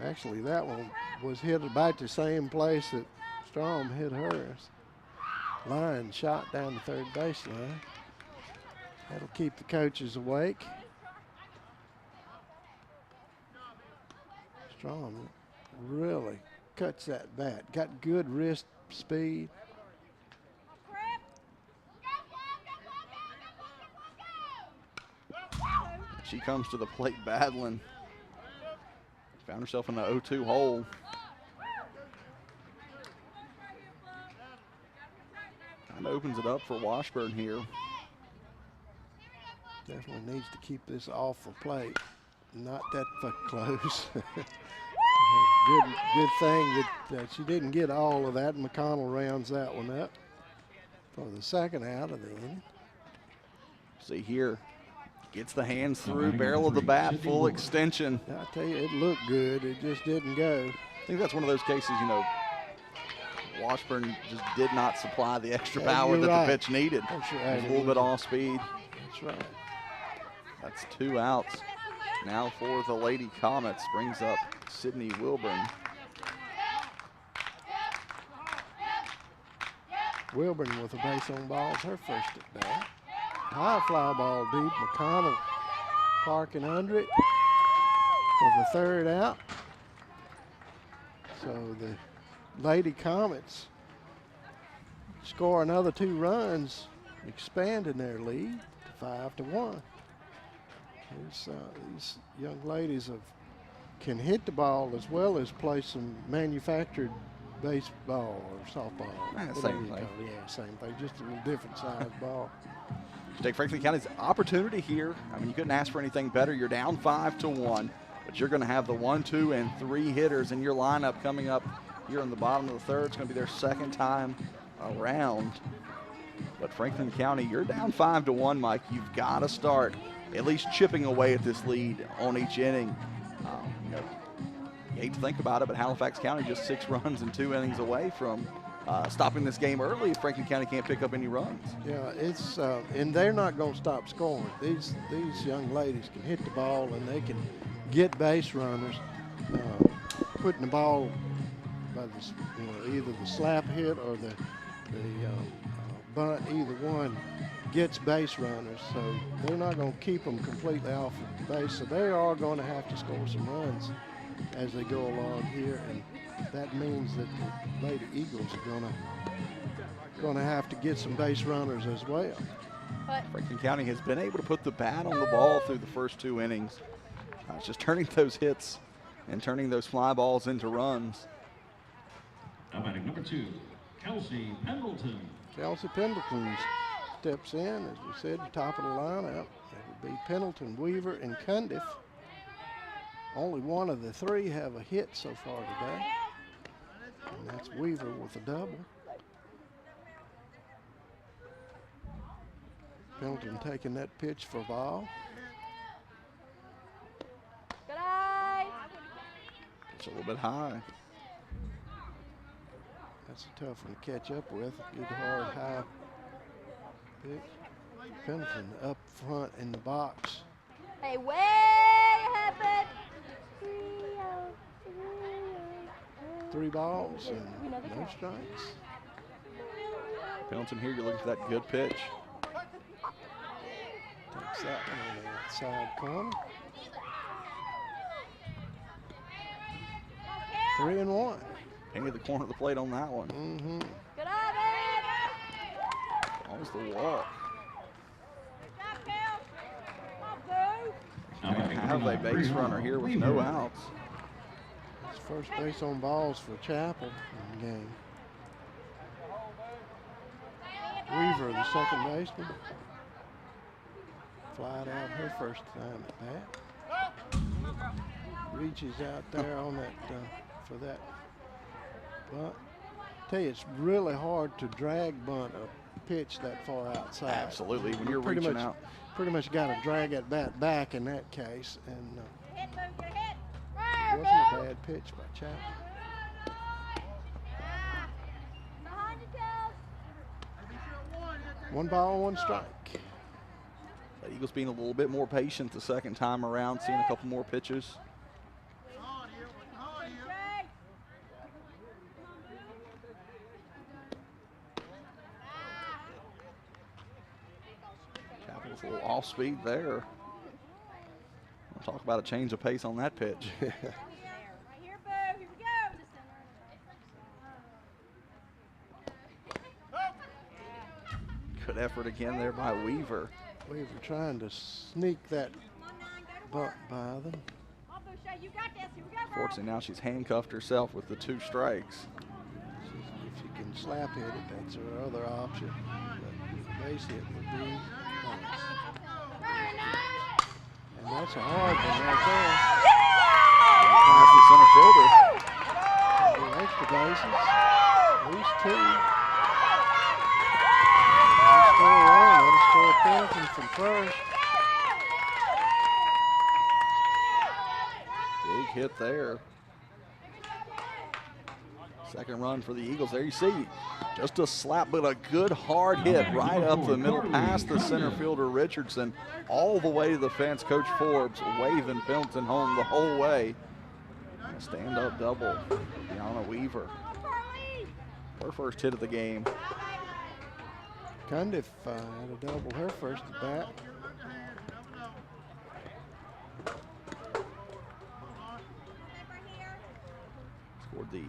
Speaker 1: Actually, that one was hit about the same place that Strom hit hers. line shot down the third baseline. That'll keep the coaches awake. Strong really cuts that bat. Got good wrist speed.
Speaker 2: She comes to the plate battling. Found herself in the 0-2 hole. Kind of opens it up for Washburn here.
Speaker 1: Definitely needs to keep this off the plate. Not that close. Good thing that she didn't get all of that. McConnell rounds that one up for the second out of the inning.
Speaker 2: See here, gets the hands through, barrel of the bat, full extension.
Speaker 1: I tell you, it looked good. It just didn't go.
Speaker 2: I think that's one of those cases, you know, Washburn just did not supply the extra power that the pitch needed.
Speaker 1: That's right.
Speaker 2: It was a little bit off speed.
Speaker 1: That's right.
Speaker 2: That's 2 outs. Now for the Lady Comets, brings up Sydney Wilburn.
Speaker 1: Wilburn with a base on balls, her first at bat. High fly ball deep. McConnell parking under it for the third out. So the Lady Comets score another 2 runs, expanding their lead to 5-1. These young ladies can hit the ball as well as play some manufactured baseball or softball.
Speaker 2: Same thing.
Speaker 1: Yeah, same thing, just a little different size ball.
Speaker 2: Take Franklin County's opportunity here. I mean, you couldn't ask for anything better. You're down 5-1, but you're going to have the 1, 2, and 3 hitters in your lineup coming up here in the bottom of the third. It's going to be their second time around. But Franklin County, you're down 5-1, Mike. You've got to start at least chipping away at this lead on each inning. You know, you hate to think about it, but Halifax County just 6 runs in 2 innings away from stopping this game early if Franklin County can't pick up any runs.
Speaker 1: Yeah, it's and they're not going to stop scoring. These young ladies can hit the ball and they can get base runners, putting the ball by the, either the slap hit or the bunt. Either one gets base runners, so they're not going to keep them completely off of the base. So they are going to have to score some runs as they go along here, and that means that the Lady Eagles are going to have to get some base runners as well.
Speaker 2: Franklin County has been able to put the bat on the ball through the first 2 innings. It's just turning those hits and turning those fly balls into runs.
Speaker 6: Now batting number 2, Kelsey Pendleton.
Speaker 1: Kelsey Pendleton steps in, as we said, the top of the lineup. That would be Pendleton, Weaver, and Cundiff. Only one of the 3 have a hit so far today, and that's Weaver with a double. Pendleton taking that pitch for a ball.
Speaker 3: Good eye.
Speaker 2: It's a little bit high.
Speaker 1: That's a tough one to catch up with. Good hard high pitch. Pendleton up front in the box.
Speaker 3: Hey, way ahead, bud.
Speaker 1: 3 balls and no strikes.
Speaker 2: Pendleton here, you're looking for that good pitch.
Speaker 1: Takes that one on the outside corner. 3-1.
Speaker 2: Painted the corner of the plate on that one.
Speaker 1: Mm-hmm.
Speaker 3: Good eye, baby.
Speaker 2: Almost the walk.
Speaker 6: Now batting
Speaker 2: Have a base runner here with no outs.
Speaker 1: It's first base on balls for Chapel in the game. Weaver, the second baseman. Flied out her first time at bat. Reaches out there on that for that bunt. Tell you, it's really hard to drag bunt a pitch that far outside.
Speaker 2: Absolutely, when you're
Speaker 1: pretty
Speaker 2: reaching
Speaker 1: much,
Speaker 2: out.
Speaker 1: Pretty much got to drag that bat back in that case, and
Speaker 3: Hit, move, hit.
Speaker 1: it wasn't a bad pitch by Chapel.
Speaker 3: Behind you, Kels.
Speaker 1: 1 ball, 1 strike.
Speaker 2: The Eagles being a little bit more patient the second time around, seeing a couple more pitches. It's a little off speed there. We'll talk about a change of pace on that pitch.
Speaker 3: Right here, Boo. Here we go.
Speaker 2: Good effort again there by Weaver.
Speaker 1: Weaver trying to sneak that bunt by them.
Speaker 3: Come on, Boucher, you got this. Here we go, girl.
Speaker 2: Fortunately, now she's handcuffed herself with the 2 strikes.
Speaker 1: If she can slap hit it, that's her other option. But base hit would be nice. And that's a hard one right there.
Speaker 2: Past the center fielder.
Speaker 1: Extra bases. Lose 2. Score 1. That'll score Pendleton from first.
Speaker 2: Big hit there. Second run for the Eagles. There you see, just a slap, but a good hard hit right up the middle past the center fielder Richardson, all the way to the fence. Coach Forbes waving Pendleton home the whole way. Stand-up double, Deanna Weaver. Her first hit of the game.
Speaker 1: Cundiff had a double her first at bat.
Speaker 2: Scored the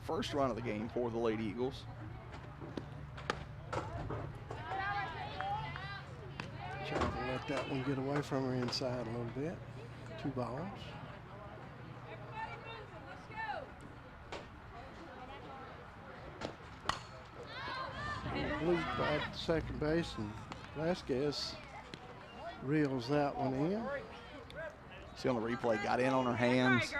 Speaker 2: first run of the game for the Lady Eagles.
Speaker 1: Trying to let that one get away from her inside a little bit. 2 balls. Blue by second base, and Vasquez reels that one in.
Speaker 2: See on the replay, got in on her hands.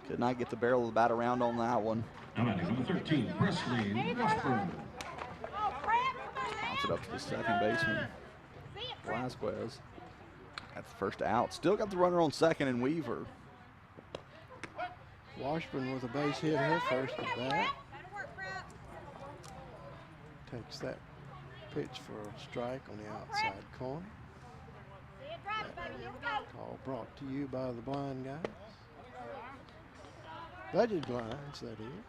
Speaker 2: Could not get the barrel of the bat around on that one.
Speaker 6: Number 13, Presley Westbrook.
Speaker 2: Bounce it up to the second baseman, Vasquez. That's the first out. Still got the runner on second and Weaver.
Speaker 1: Washburn with a base hit her first at bat. Takes that pitch for a strike on the outside corner. Call brought to you by the blind guys. Budget blinds, that is.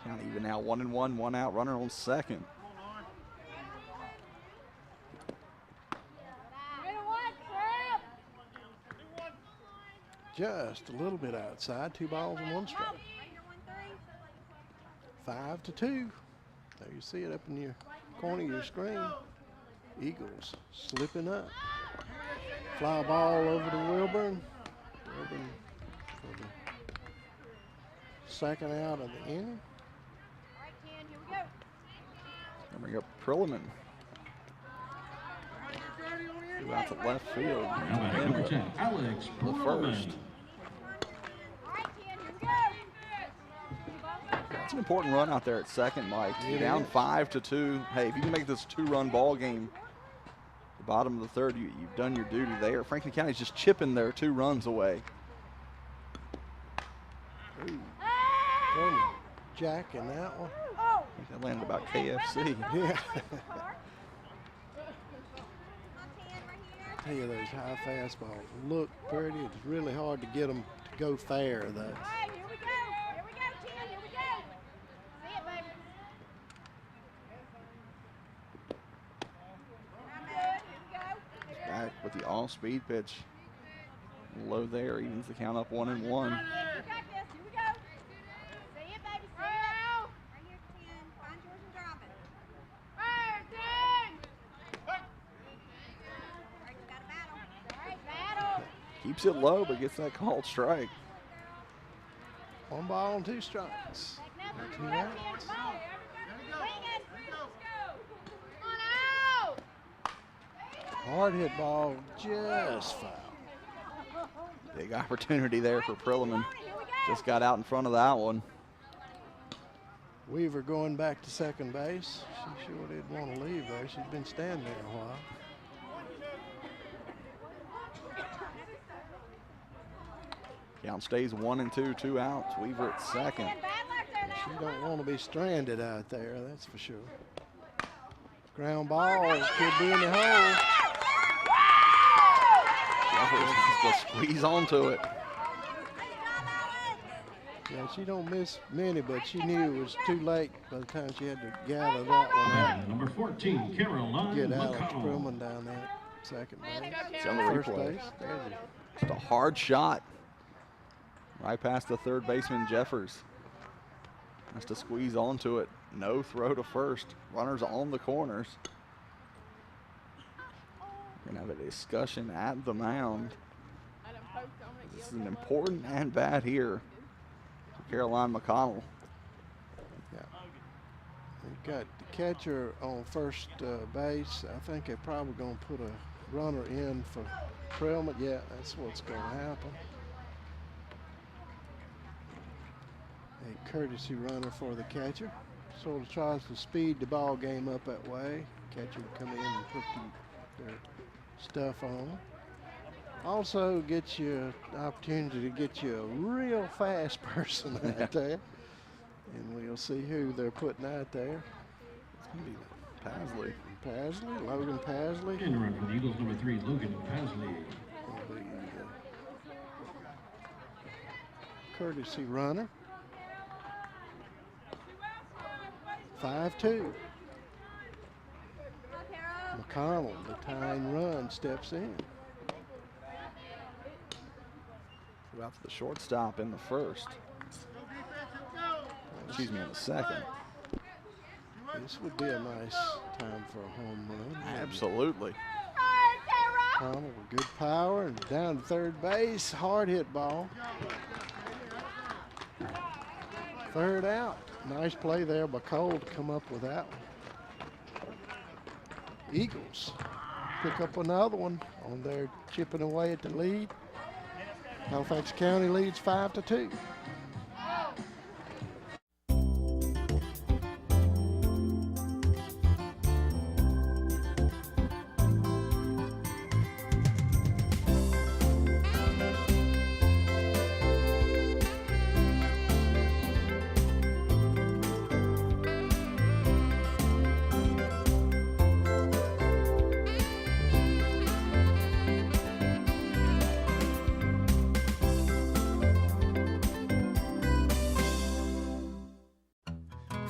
Speaker 2: Count even now, 1-1, 1 out, runner on second.
Speaker 1: Just a little bit outside, 2 balls and 1 strike. 5-2. There you see it up in your corner of your screen. Eagles slipping up. Fly ball over to Wilburn. Wilburn for the second out of the inning.
Speaker 2: Bring up Perlman. Out to left field.
Speaker 6: Number 10, Alex
Speaker 2: The first. That's an important run out there at second, Mike. You're down 5-2. Hey, if you can make this 2-run ball game, the bottom of the third, you've done your duty there. Franklin County's just chipping there 2 runs away.
Speaker 1: Ooh. Jack in that one.
Speaker 2: I think that landed about KFC.
Speaker 1: Yeah. I tell you, those high fastballs look pretty. It's really hard to get them to go fair, though.
Speaker 2: Back with the all-speed pitch. Low there, evens the count up 1-1. Keeps it low, but gets that called strike.
Speaker 1: 1 ball and 2 strikes. 2 outs. Hard hit ball, just foul.
Speaker 2: Big opportunity there for Perlman. Just got out in front of that one.
Speaker 1: Weaver going back to second base. She sure did want to leave there. She's been standing there a while.
Speaker 2: Count stays 1-2, 2 outs. Weaver at second.
Speaker 1: She don't want to be stranded out there, that's for sure. Ground ball could be in the hole.
Speaker 2: Jeffers has to squeeze onto it.
Speaker 1: Yeah, she don't miss many, but she knew it was too late by the time she had to gather that one up.
Speaker 6: And number 14, Caroline
Speaker 1: Get Alex
Speaker 6: McConnell.
Speaker 1: Perlman down there, second base.
Speaker 2: It's on the
Speaker 1: First
Speaker 2: replay.
Speaker 1: base. There's it.
Speaker 2: Just a hard shot. Right past the third baseman, Jeffers. Has to squeeze onto it. No throw to first. Runners on the corners. We're going to have a discussion at the mound. This is an important at bat here for Caroline McConnell.
Speaker 1: Yeah. They've got the catcher on first base. I think they're probably going to put a runner in for Perlman. Yeah, that's what's going to happen. A courtesy runner for the catcher. Sort of tries to speed the ball game up that way. Catcher would come in and put their stuff on. Also gets you an opportunity to get you a real fast person out there. And we'll see who they're putting out there.
Speaker 2: It's going to be Pasley.
Speaker 1: Pasley, Logan Pasley.
Speaker 6: In the run for the Eagles, number 3, Logan Pasley.
Speaker 1: Courtesy runner. 5-2. McConnell, the tying run, steps in.
Speaker 2: Out to the shortstop in the first. Excuse me, in the second.
Speaker 1: This would be a nice time for a home run.
Speaker 2: Absolutely.
Speaker 1: McConnell with good power and down to third base. Hard hit ball. Third out. Nice play there by Cole to come up with that one. Eagles pick up another one on their chipping away at the lead. Halifax County leads 5-2.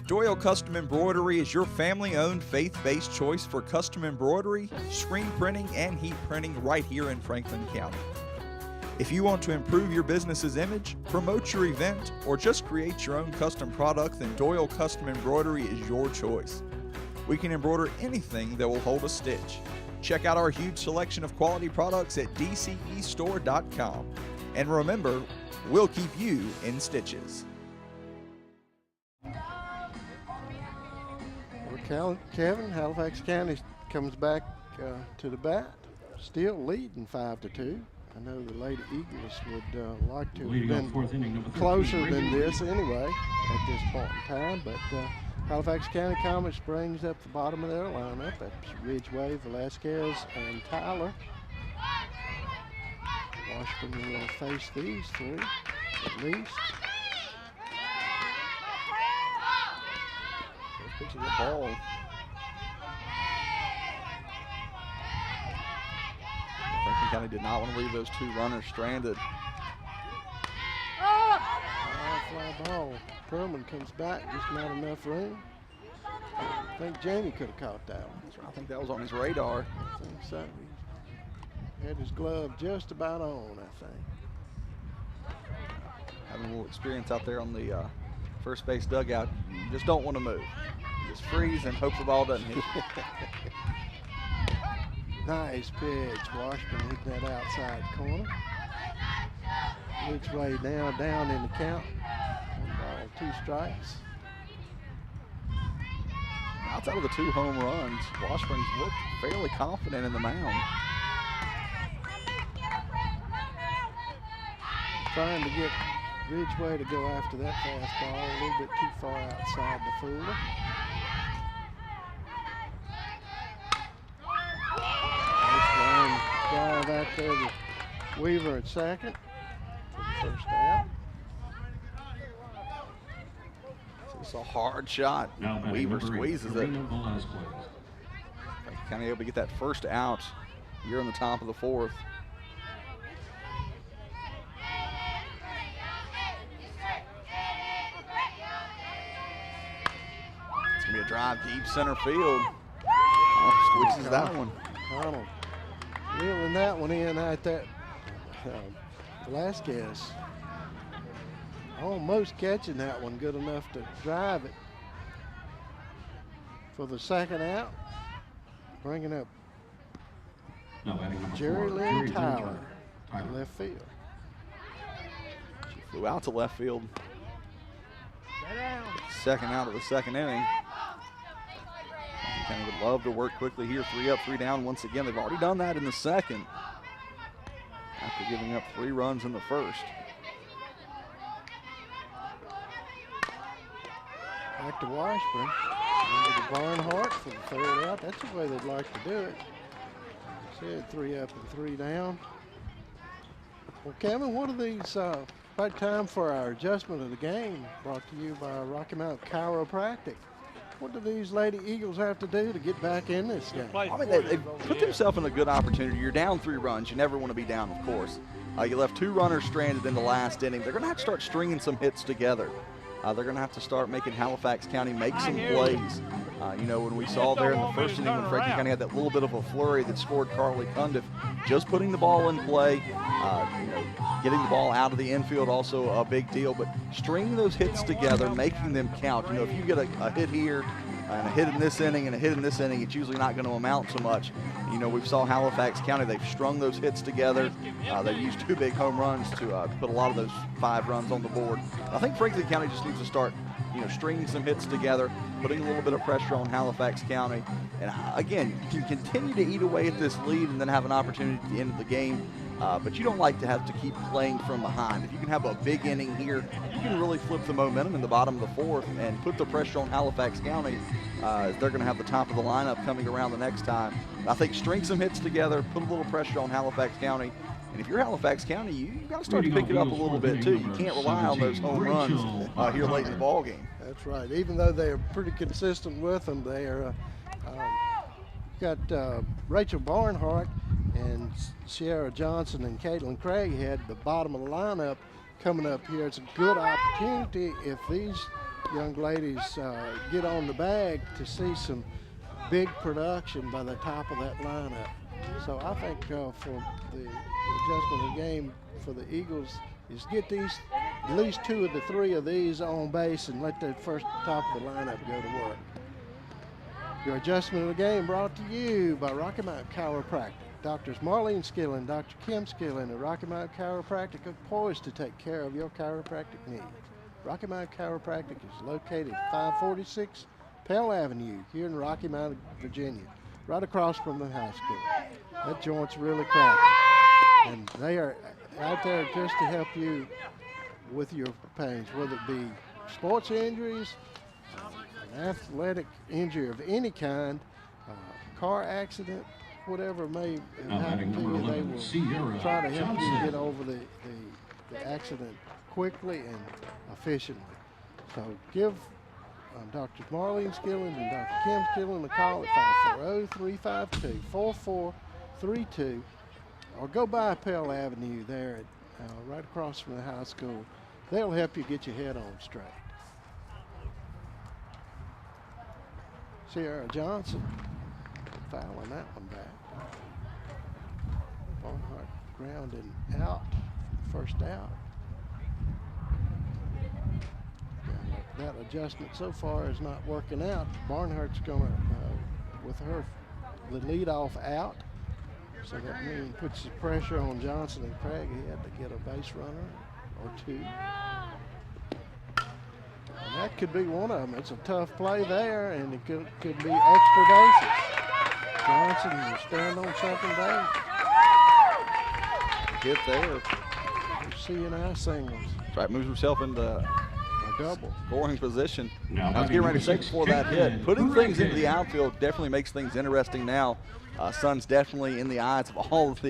Speaker 5: Doyle Custom Embroidery is your family-owned, faith-based choice for custom embroidery, screen printing, and heat printing right here in Franklin County. If you want to improve your business's image, promote your event, or just create your own custom product, then Doyle Custom Embroidery is your choice. We can embroider anything that will hold a stitch. Check out our huge selection of quality products at dcestore.com. And remember, we'll keep you in stitches.
Speaker 1: Kevin, Halifax County comes back to the bat, still leading 5-2. I know the Lady Eagles would like to have been closer than this anyway at this point in time, but Halifax County Comets brings up the bottom of their lineup. That's Ridgeway, Velasquez, and Tyler. Washburn will face these three at least.
Speaker 2: Pitching the ball. Franklin County did not want to leave those two runners stranded.
Speaker 1: Fly ball. Perlman comes back, just not enough room. I think Jamie could have caught that one.
Speaker 2: I think that was on his radar.
Speaker 1: I think so. He had his glove just about on, I think.
Speaker 2: Having a little experience out there on the first base dugout, you just don't want to move. You just freeze and hope the ball doesn't hit you.
Speaker 1: Nice pitch. Washburn hit that outside corner. Ridgeway now down in the count. 1 ball, 2 strikes.
Speaker 2: Outside of the 2 home runs, Washburn's looked fairly confident in the mound.
Speaker 1: Trying to get Ridgeway to go after that fastball a little bit too far outside the fielder. Nice line drive out there to Weaver at second for the first out.
Speaker 2: So it's a hard shot. Weaver squeezes it. Kind of able to get that first out here in the top of the 4th. a drive deep center field. Squeezes that one.
Speaker 1: Connell reeling that one in out there. Velasquez almost catching that one good enough to drive it for the second out. Bringing up
Speaker 6: Now batting number
Speaker 1: Jerry
Speaker 6: 4,
Speaker 1: Lynn
Speaker 6: Jerry
Speaker 1: Tyler,
Speaker 6: Tyler.
Speaker 1: left field.
Speaker 2: She flew out to left field. Second out of the second inning. County would love to work quickly here. 3 up, 3 down once again. They've already done that in the second after giving up 3 runs in the first.
Speaker 1: Back to Washburn. Into the Barnhart for the third out. That's the way they'd like to do it. Said 3 up and 3 down. Well, Kevin, what are these? About time for our adjustment of the game, brought to you by Rocky Mount Chiropractic. What do these Lady Eagles have to do to get back in this game?
Speaker 2: I mean, they put themselves in a good opportunity. You're down 3 runs. You never want to be down, of course. You left 2 runners stranded in the last inning. They're going to have to start stringing some hits together. They're going to have to start making Halifax County make some plays. You know, when we saw there in the first inning when Franklin County had that little bit of a flurry that scored Carly Cundiff, just putting the ball in play, you know, getting the ball out of the infield, also a big deal, but stringing those hits together, making them count. You know, if you get a hit here and a hit in this inning and a hit in this inning, it's usually not going to amount to much. You know, we've saw Halifax County, they've strung those hits together. They've used 2 big home runs to put a lot of those 5 runs on the board. I think Franklin County just needs to start, you know, stringing some hits together, putting a little bit of pressure on Halifax County. And again, you can continue to eat away at this lead and then have an opportunity at the end of the game. But you don't like to have to keep playing from behind. If you can have a big inning here, you can really flip the momentum in the bottom of the 4th and put the pressure on Halifax County as they're going to have the top of the lineup coming around the next time. I think string some hits together, put a little pressure on Halifax County. And if you're Halifax County, you've got to start to pick it up a little bit too. You can't rely on those home runs here late in the ball game.
Speaker 1: That's right. Even though they're pretty consistent with them, they are got Rachel Barnhart and Sierra Johnson and Caitlin Craighead, the bottom of the lineup, coming up here. It's a good opportunity if these young ladies get on the bag to see some big production by the top of that lineup. So I think for the adjustment of the game for the Eagles is get these, at least 2 of the 3 of these on base and let the first top of the lineup go to work. Your adjustment of the game brought to you by Rocky Mount Chiropractic. Doctors Marlene Skillen, Dr. Kim Skillen of Rocky Mount Chiropractic are poised to take care of your chiropractic needs. Rocky Mount Chiropractic is located at 546 Pell Avenue here in Rocky Mount, Virginia, right across from the high school. That joint's really cracking. And they are out there just to help you with your pains, whether it be sports injuries, an athletic injury of any kind, car accident, whatever may happen to you, they will try to help you get over the accident quickly and efficiently. So give Dr. Marlene Skillen and Dr. Kim Skillen a call at 540-352-4432, or go by Pell Avenue there at, right across from the high school. They'll help you get your head on straight. Sierra Johnson fouling that one back. Barnhart grounding out, first out. That adjustment so far is not working out. Barnhart's going to, with her, the lead off out. So that means puts the pressure on Johnson and Craighead to get a base runner or 2. And that could be one of them. It's a tough play there, and it could be extra bases. Johnson will stand on second base.
Speaker 2: Hit there.
Speaker 1: C&I singles.
Speaker 2: Right, moves himself into
Speaker 1: A double.
Speaker 2: scoring position.
Speaker 6: Now
Speaker 2: I was getting ready to say before that hit, putting things into the outfield definitely makes things interesting now. Sun's definitely in the eyes of all of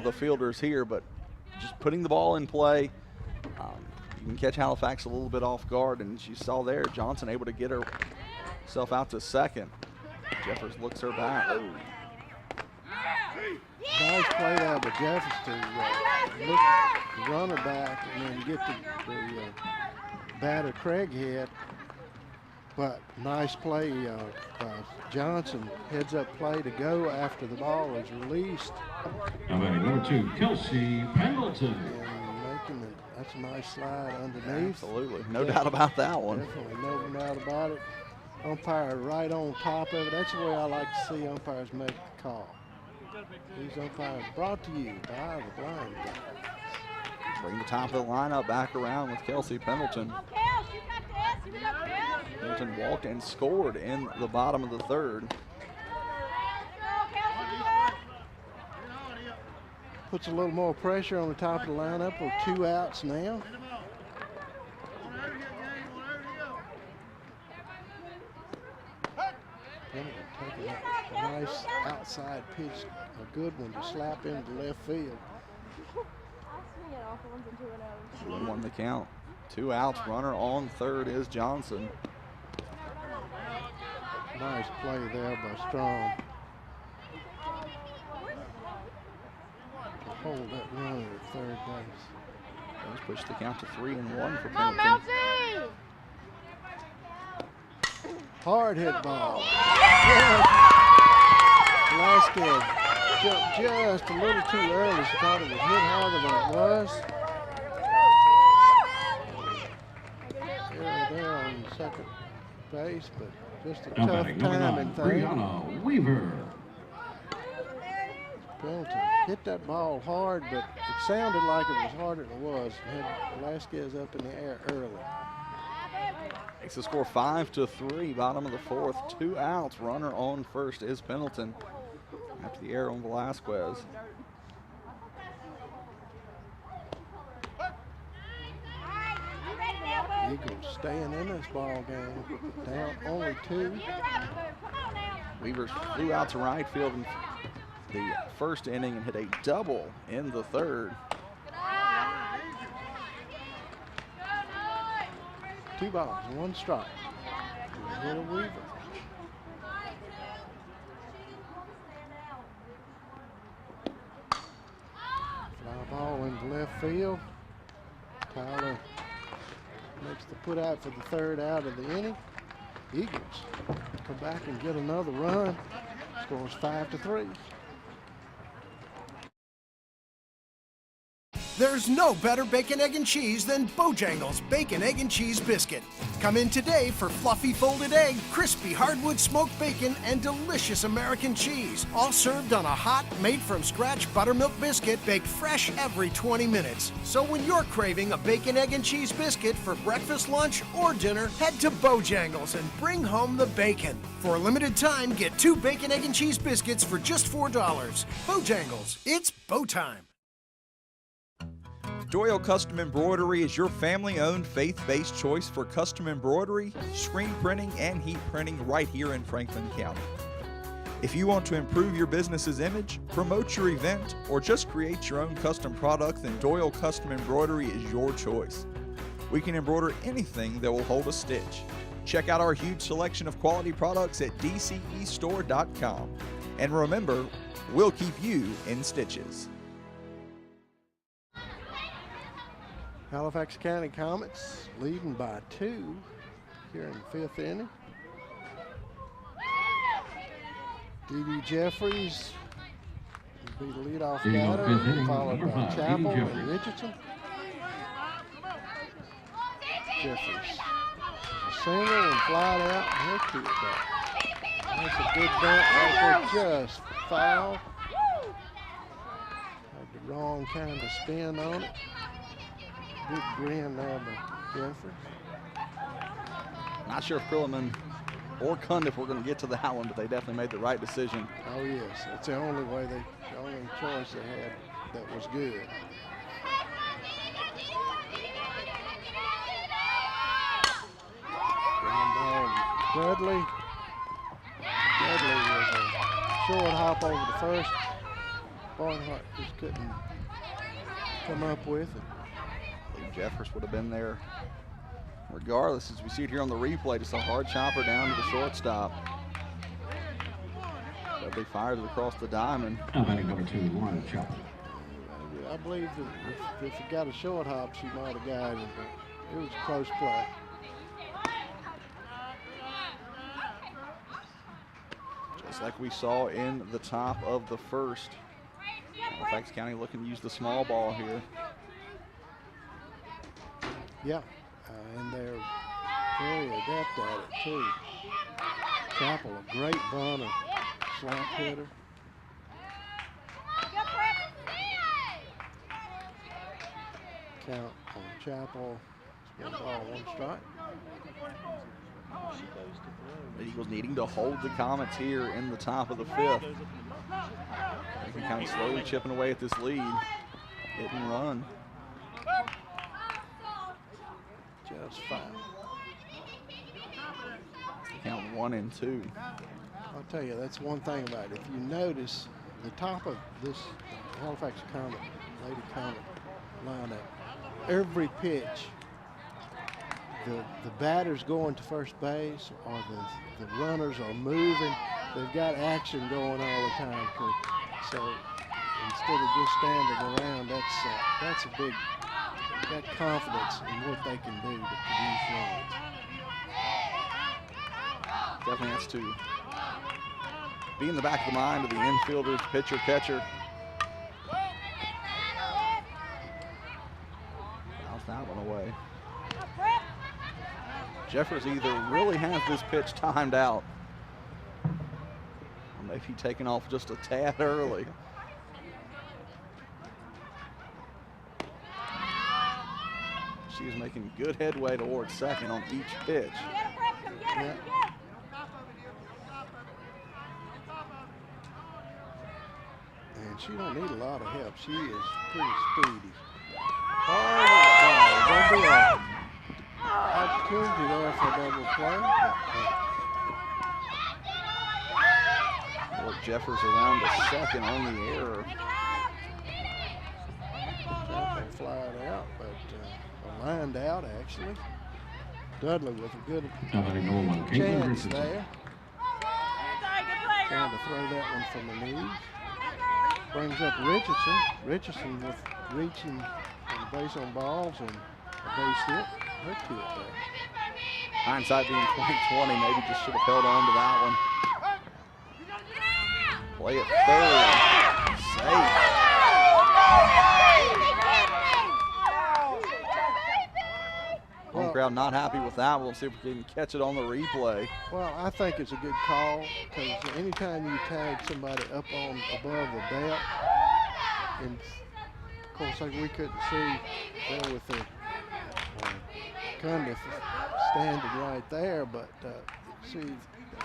Speaker 2: the fielders here, but just putting the ball in play, you can catch Halifax a little bit off guard, and as you saw there, Johnson able to get herself out to second. Jeffers looks her back. Oh.
Speaker 1: Nice play out by Jeffers to look the runner back and then get the batter Craighead But nice play. Johnson heads up play to go after the ball is released.
Speaker 6: Now batting number 2, Kelsey Pendleton.
Speaker 1: And making it, that's a nice slide underneath.
Speaker 2: Absolutely. No doubt about that one.
Speaker 1: Definitely no doubt about it. Umpire right on top of it. That's the way I like to see umpires make the call. These umpires brought to you by the Blind Guy.
Speaker 2: Bring the top of the lineup back around with Kelsey Pendleton. Pendleton walked and scored in the bottom of the third.
Speaker 1: Puts a little more pressure on the top of the lineup with 2 outs now. Pendleton taking a nice outside pitch, a good one to slap into left field.
Speaker 2: 2-1 the count. 2 outs, runner on third is Johnson.
Speaker 1: Nice play there by Strong. To hold that runner at third base.
Speaker 2: Let's push the count to 3-1 for
Speaker 3: Come on,
Speaker 2: Pendleton.
Speaker 3: Melty!
Speaker 1: Hard hit ball. Velasquez jumped just a little too early. She thought it was hit harder than it was. There on second base, but just a
Speaker 6: Now
Speaker 1: tough
Speaker 6: batting number 9,
Speaker 1: timing thing.
Speaker 6: Brianna Weaver.
Speaker 1: Pendleton hit that ball hard, but it sounded like it was harder than it was. It had Velasquez up in the air early.
Speaker 2: Makes the score 5-3, bottom of the fourth. 2 outs, runner on first is Pendleton after the error on Velasquez.
Speaker 1: Eagles staying in this ball game. Down only 2.
Speaker 2: Weavers flew out to right field in the first inning and hit a double in the third.
Speaker 1: 2 balls, 1 strike. Hit a Weaver. Fly ball into left field. Tyler makes the put out for the 3rd out of the inning. Eagles come back and get another run. Scores 5-3.
Speaker 4: There's no better bacon, egg, and cheese than Bojangles Bacon, Egg, and Cheese Biscuit. Come in today for fluffy folded egg, crispy hardwood smoked bacon, and delicious American cheese. All served on a hot, made-from-scratch buttermilk biscuit baked fresh every 20 minutes. So when you're craving a bacon, egg, and cheese biscuit for breakfast, lunch, or dinner, head to Bojangles and bring home the bacon. For a limited time, get 2 bacon, egg, and cheese biscuits for just $4. Bojangles, it's Bo time.
Speaker 5: Doyle Custom Embroidery is your family-owned, faith-based choice for custom embroidery, screen printing, and heat printing right here in Franklin County. If you want to improve your business's image, promote your event, or just create your own custom product, then Doyle Custom Embroidery is your choice. We can embroider anything that will hold a stitch. Check out our huge selection of quality products at dcestore.com. And remember, we'll keep you in stitches.
Speaker 1: Halifax County Comets leading by 2 here in the 5th inning. D.D. Jeffries will be the leadoff batter, followed by Chapel and Richardson. Jeffries a single and flied out, and he'll keep it back. That's a good bunt right there, just foul. Had the wrong kind of spin on it. Big grin there by Jeffries.
Speaker 2: Not sure if Quilliman or Cundiff were going to get to that one, but they definitely made the right decision.
Speaker 1: Oh yes, that's the only way the only choice they had that was good. Ground ball to Dudley. Dudley was a short hop over the first. Barnhart just couldn't come up with it.
Speaker 2: Jeffers would have been there regardless, as we see it here on the replay. Just a hard chopper down to the shortstop. Dudley fires it across the diamond.
Speaker 6: Now batting number 2, Lauren Chapel.
Speaker 1: I believe that if he got a short hop, she might have got it, but it was a close play.
Speaker 2: Just like we saw in the top of the first. Halifax County looking to use the small ball here.
Speaker 1: Yeah, and they're very adept at it too. Chapel, a great bunter, slap hitter. Count on Chapel. One ball, one strike.
Speaker 2: The Eagles needing to hold the Comets here in the top of the fifth. Franklin County slowly chipping away at this lead. Hit and run.
Speaker 1: Just foul.
Speaker 2: Count 1 and 2.
Speaker 1: I'll tell you, that's one thing about it. If you notice the top of this Halifax Comet, Lady Comet lineup, every pitch, the batter's going to first base or the runners are moving. They've got action going all the time. So instead of just standing around, that's a big, got confidence in what they can do to produce runs.
Speaker 2: Definitely has to be in the back of the mind of the infielders, pitcher, catcher. Fouls that one away. Jeffers either really has this pitch timed out, or maybe taking off just a tad early. She is making good headway towards second on each pitch.
Speaker 1: Yeah. And she don't need a lot of help. She is pretty speedy. Oh, there'll be an opportunity there for a double play.
Speaker 2: Well, Jeffers around the second on the error.
Speaker 1: Chapel flied out, but lined out actually. Dudley with a good chance there. Trying to throw that one from the knees. Brings up Richardson. Richardson with reaching on the base on balls and a base hit. Her kid there.
Speaker 2: Hindsight being 2020, maybe just should have held on to that one. Play it third. Safe. Home crowd not happy with that. We'll see if we can catch it on the replay.
Speaker 1: Well, I think it's a good call because anytime you tag somebody up on above the belt, and of course like we couldn't see there with the Cundiff standing right there, but see,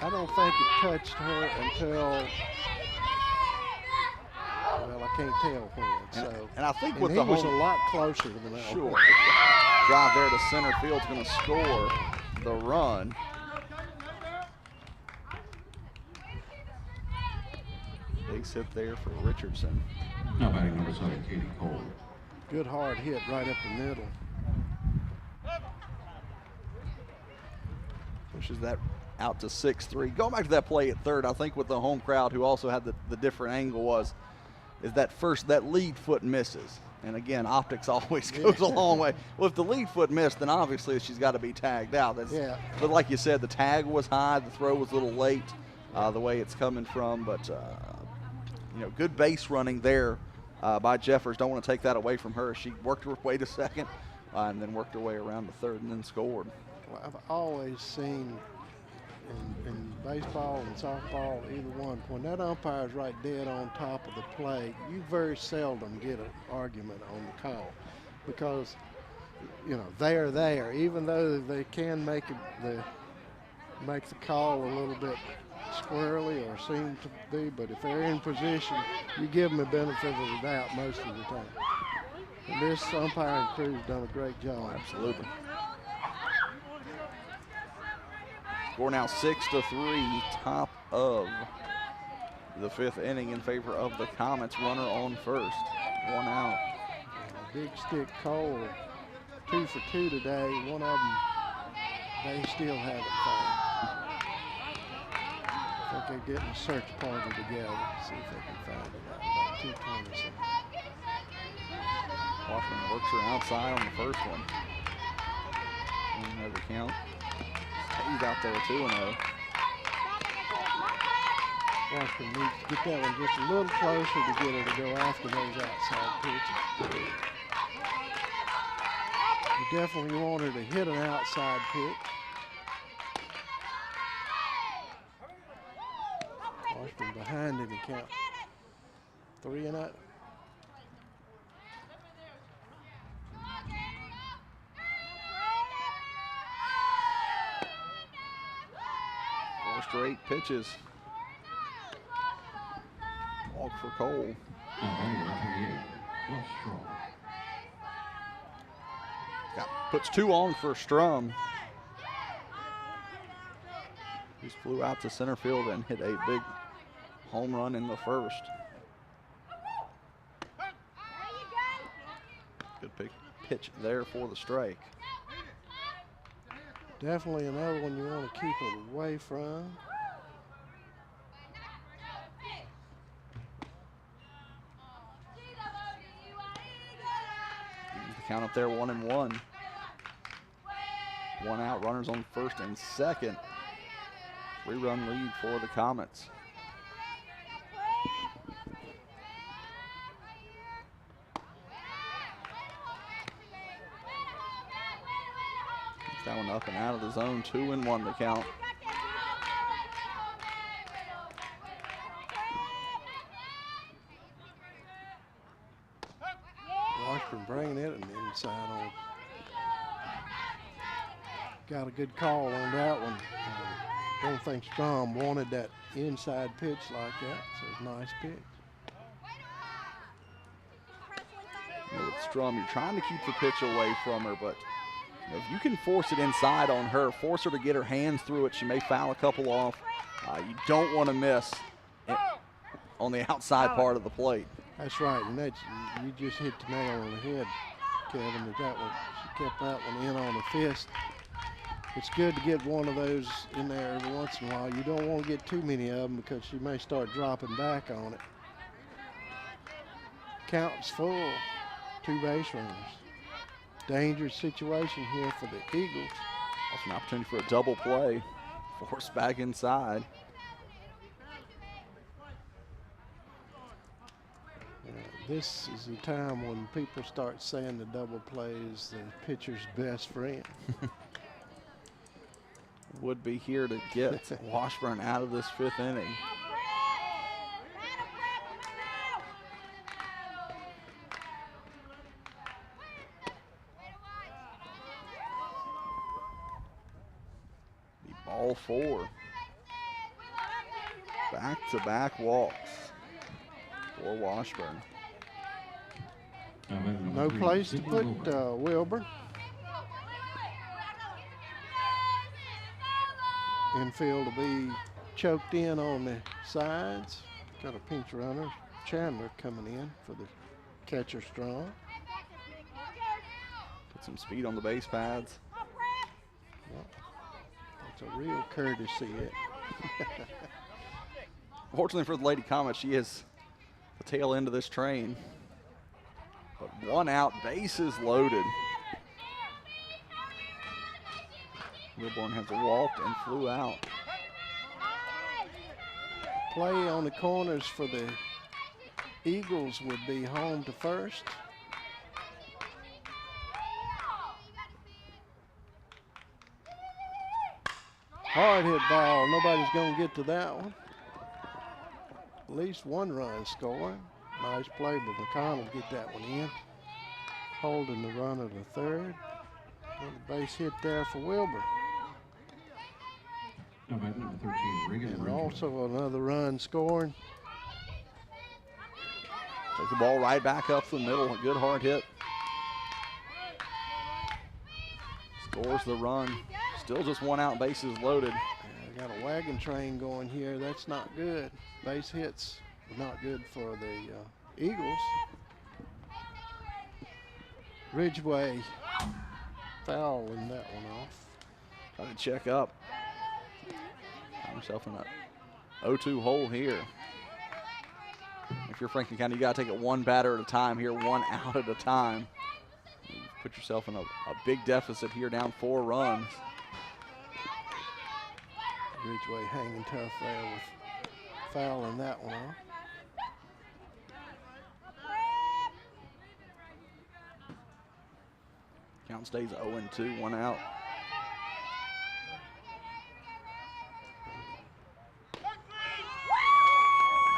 Speaker 1: I don't think it touched her until, well, I can't tell when. So,
Speaker 2: and I think with
Speaker 1: he
Speaker 2: the
Speaker 1: was
Speaker 2: home,
Speaker 1: a lot closer than that.
Speaker 2: sure. Drive there to center field's going to score the run. Big hit there for Richardson.
Speaker 6: Now batting number 7, Katie Cole.
Speaker 1: Good hard hit right up the middle.
Speaker 2: Pushes that out to 6-3. Going back to that play at third, I think with the home crowd who also had the different angle is that lead foot misses. And again, optics always goes a long way. Well, if the lead foot missed, then obviously she's got to be tagged out. But like you said, the tag was high, the throw was a little late, the way it's coming from. But good base running there by Jeffers. Don't want to take that away from her. She worked her way to second, and then worked her way around to third, and then scored.
Speaker 1: Well, I've always seen in baseball and softball, either one, when that umpire's right dead on top of the plate, you very seldom get an argument on the call because, they're there. Even though they can make the call a little bit squirrely or seem to be, but if they're in position, you give them the benefit of the doubt most of the time. And this umpiring crew's done a great job.
Speaker 2: Absolutely. Score now 6-3, top of the fifth inning in favor of the Comets. Runner on first, one out.
Speaker 1: Big Stick Cole, 2 for 2 today. One of them, they still haven't found. I think they're getting a search party together to see if they can find it out about 2:20 something.
Speaker 2: Washington works her outside on the first one. Another count. He's out there 2-0.
Speaker 1: Washburn needs to get that one just a little closer to get her to go after those outside pitches. You definitely want her to hit an outside pitch. Washburn behind in the count. 3-0.
Speaker 2: Four straight pitches. Walk for Cole. Puts 2 on for Strum. He flew out to center field and hit a big home run in the first. Good pitch there for the strike.
Speaker 1: Definitely another one you want to keep it away from.
Speaker 2: The count up there, 1-1. 1 out, runners on first and second. 3-run lead for the Comets. That one up and out of the zone, 2-1 the count.
Speaker 1: Washburn bringing it and inside on. Got a good call on that one. Don't think Strom wanted that inside pitch like that, so it's a nice pitch.
Speaker 2: With Strum, you're trying to keep the pitch away from her, but if you can force it inside on her, force her to get her hands through it, she may foul a couple off. You don't want to miss it on the outside part of the plate.
Speaker 1: That's right, and that's, you just hit the nail on the head, Kevin. That one, she kept that one in on the fist. It's good to get one of those in there every once in a while. You don't want to get too many of them because she may start dropping back on it. Count's full, 2 base runners. Dangerous situation here for the Eagles.
Speaker 2: Also an opportunity for a double play. Forced back inside.
Speaker 1: This is the time when people start saying the double play is the pitcher's best friend.
Speaker 2: Would be here to get Washburn out of this 5th inning. The ball 4. Back-to-back walks for Washburn.
Speaker 1: No place to put Wilbur. Infield to be choked in on the sides. Got a pinch runner, Chandler, coming in for the catcher Strong.
Speaker 2: Put some speed on the base pads.
Speaker 1: Well, that's a real courtesy.
Speaker 2: Fortunately for the Lady Comets, she is the tail end of this train. But 1 out, bases loaded. Wilborn has walked and flew out.
Speaker 1: Play on the corners for the Eagles would be home to first. Hard hit ball. Nobody's going to get to that one. At least 1 run scoring. Nice play, but McConnell get that one in. Holding the runner to third. Another base hit there for Wilbur.
Speaker 6: Number 13,
Speaker 1: And also another run scoring.
Speaker 2: Take the ball right back up the middle. A good hard hit. Scores the run. Still just 1 out, bases loaded.
Speaker 1: Got a wagon train going here. That's not good. Base hits are not good for the Eagles. Ridgeway fouling that one off.
Speaker 2: Trying to check up. Find yourself in a 0-2 hole here. If you're Franklin County, you got to take it 1 batter at a time here, 1 out at a time. You put yourself in a big deficit here, down 4 runs.
Speaker 1: Ridgeway hanging tough there with fouling that one off.
Speaker 2: Count stays 0-2, 1 out.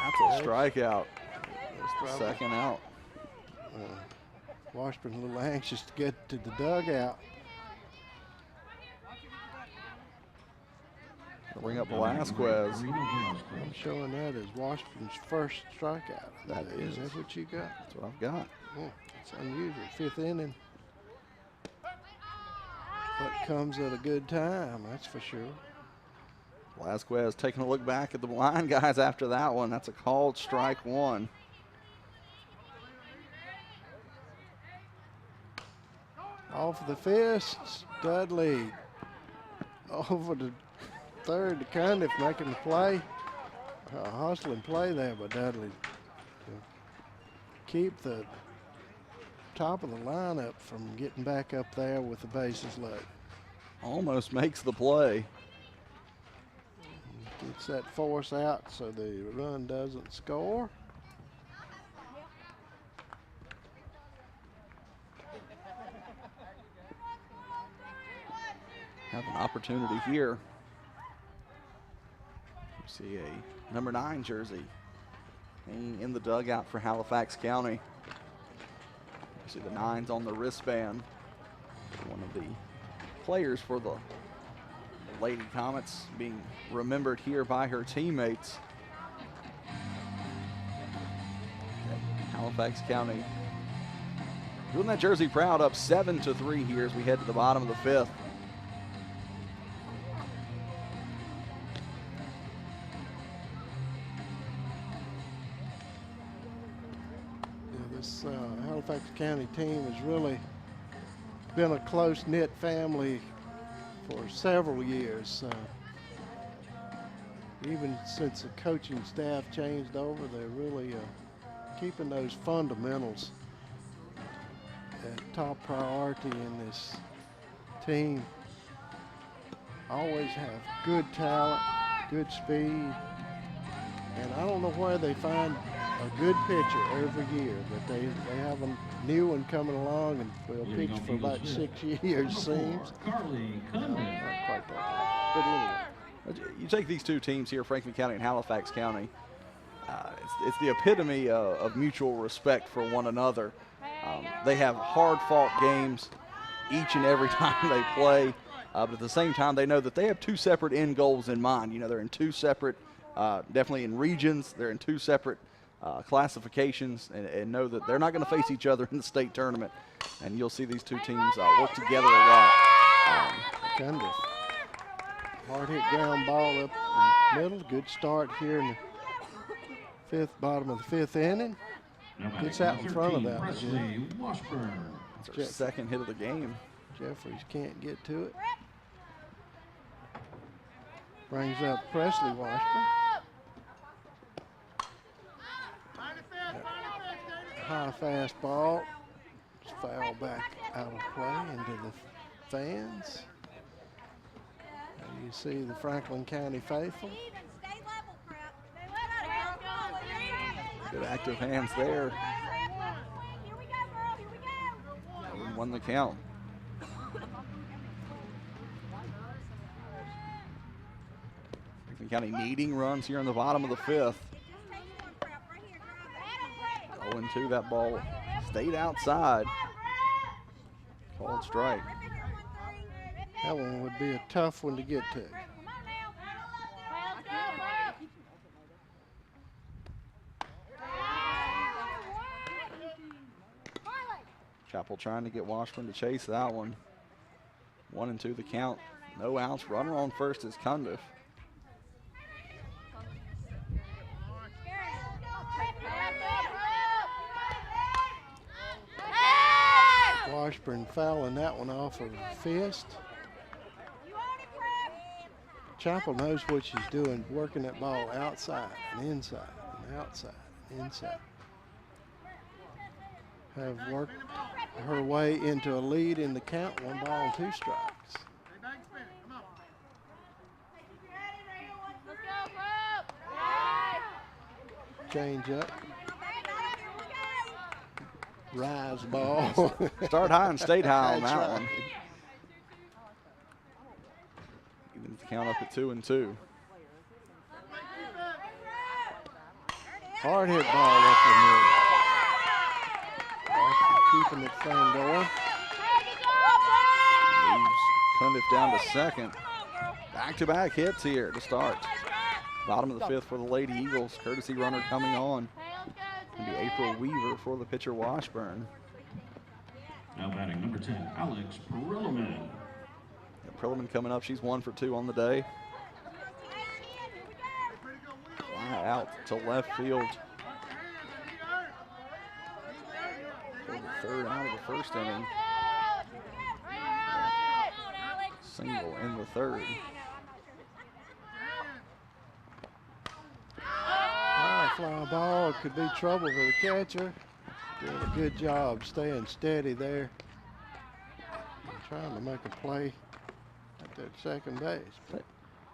Speaker 2: That's a strikeout. Second out.
Speaker 1: Washburn's a little anxious to get to the dugout.
Speaker 2: Bring up Velasquez.
Speaker 1: I'm showing that as Washburn's first strikeout.
Speaker 2: That is.
Speaker 1: Is that what you got?
Speaker 2: That's what I've got.
Speaker 1: Oh, it's unusual. 5th inning. But comes at a good time, that's for sure.
Speaker 2: Velasquez taking a look back at the line guys after that one. That's a called strike 1.
Speaker 1: Off the fist, Dudley over to third to Cundiff making the play. A hustling play there by Dudley. Keep the top of the lineup from getting back up there with the bases loaded.
Speaker 2: Almost makes the play.
Speaker 1: Gets that force out so the run doesn't score.
Speaker 2: Have an opportunity here. You see a number 9 jersey hanging in the dugout for Halifax County. You see the 9s on the wristband. One of the players for the Lady Comets being remembered here by her teammates. Halifax County doing that jersey proud, up 7-3 here as we head to the bottom of the 5th.
Speaker 1: This Halifax County team has really been a close-knit family for several years. Even since the coaching staff changed over, they're really keeping those fundamentals at top priority in this team. Always have good talent, good speed, and I don't know where they find a good pitcher every year, but they have a new one coming along and will pitch for about 6 years, seems. Not quite that long. But anyway.
Speaker 2: You take these two teams here, Franklin County and Halifax County, it's the epitome of mutual respect for one another. They have hard-fought games each and every time they play, but at the same time, they know that they have two separate end goals in mind. You know, they're in two separate, definitely in regions, they're in two separate classifications, and know that they're not going to face each other in the state tournament. And you'll see these two teams work together a lot.
Speaker 1: Cundiff. Hard hit ground ball up the middle. Good start here in the bottom of the 5th inning. Gets out in front of that one.
Speaker 2: That's our second hit of the game.
Speaker 1: Jeffries can't get to it. Brings up Presley Washburn. High fastball. It's foul back out of play into the fans. And you see the Franklin County faithful.
Speaker 2: Good active hands there. Won the count. Franklin County needing runs here in the bottom of the 5th. 0-2, that ball stayed outside. Called strike.
Speaker 1: That one would be a tough one to get to.
Speaker 2: Chapel trying to get Washburn to chase that one. 1-2 the count. No outs. Runner on first is Cundiff.
Speaker 1: Washburn fouling that one off of a fist. Chapel knows what she's doing, working that ball outside and inside and outside and inside. Have worked her way into a lead in the count, 1 ball and 2 strikes. change up. Rise ball.
Speaker 2: Start high and stayed high on
Speaker 1: That's
Speaker 2: that
Speaker 1: right.
Speaker 2: one. Even the count up at 2-2.
Speaker 1: Hard hit ball up the middle. Keeping it thing going.
Speaker 2: Moves Cundiff down to second. Back-to-back hits here to start. Bottom of the fifth for the Lady Eagles. Courtesy runner coming on. It'll be April Weaver for the pitcher Washburn.
Speaker 6: Now batting number 10, Alex Perrilman.
Speaker 2: Perrilman coming up. She's 1 for 2 on the day. Fly out to left field. For the third out of the first inning. Single in the third.
Speaker 1: High fly ball could be trouble for the catcher. Doing a good job staying steady there. And trying to make a play at that second base.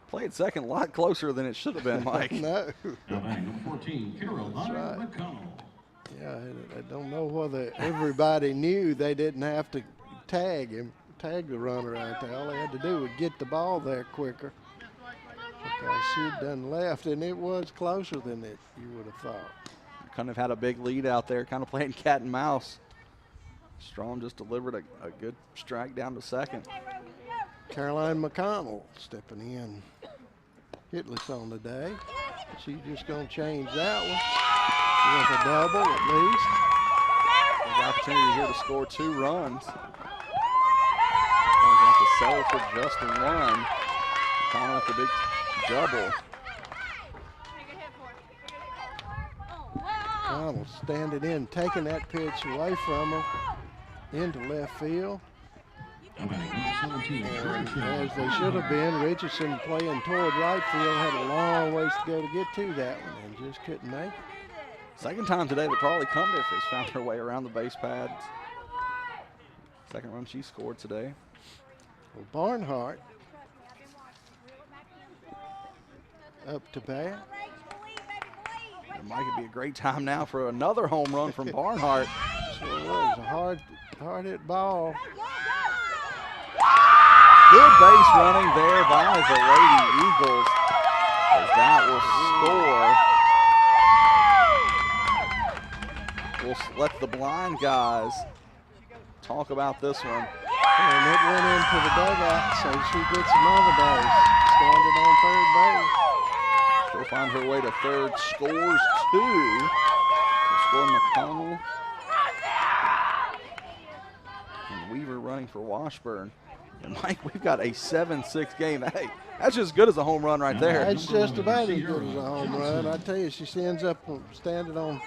Speaker 2: Played second a lot closer than it should have been, Mike.
Speaker 1: No.
Speaker 6: Now batting number 14, Caroline
Speaker 1: right.
Speaker 6: McConnell.
Speaker 1: Yeah, I don't know whether everybody knew they didn't have to tag the runner out there. All they had to do was get the ball there quicker. Because she'd done left, and it was closer than you would have thought.
Speaker 2: Kind of had a big lead out there, kind of playing cat and mouse. Strong just delivered a good strike down to second.
Speaker 1: Caroline McConnell stepping in. Hitless on the day. She's just going to change that one with a double at least.
Speaker 2: Big opportunity here to score 2 runs. Going to have to settle for just 1. McConnell with the big double.
Speaker 1: McConnell standing in, taking that pitch away from her into left field.
Speaker 6: Now batting number 17,
Speaker 1: And
Speaker 6: Richardson.
Speaker 1: as they should have been, Richardson playing toward right field had a long ways to go to get to that one and just couldn't make it.
Speaker 2: Second time today that Carly Cundiff has found her way around the base pads. Second run she scored today.
Speaker 1: Well, Barnhart up to bat.
Speaker 2: It might be a great time now for another home run from Barnhart.
Speaker 1: Sure was a hard hit ball.
Speaker 2: Good base running there by the Lady Eagles, as that will score. We'll let the blind guys talk about this one.
Speaker 1: And it went into the dugout, so she gets another base. Standing on third base.
Speaker 2: She'll find her way to third, scores 2. Will score McConnell. And Weaver running for Washburn. And Mike, we've got a 7-6 game. Hey, that's just as good as a home run right there.
Speaker 1: That's just about as good as a home run. I tell you, she ends up standing on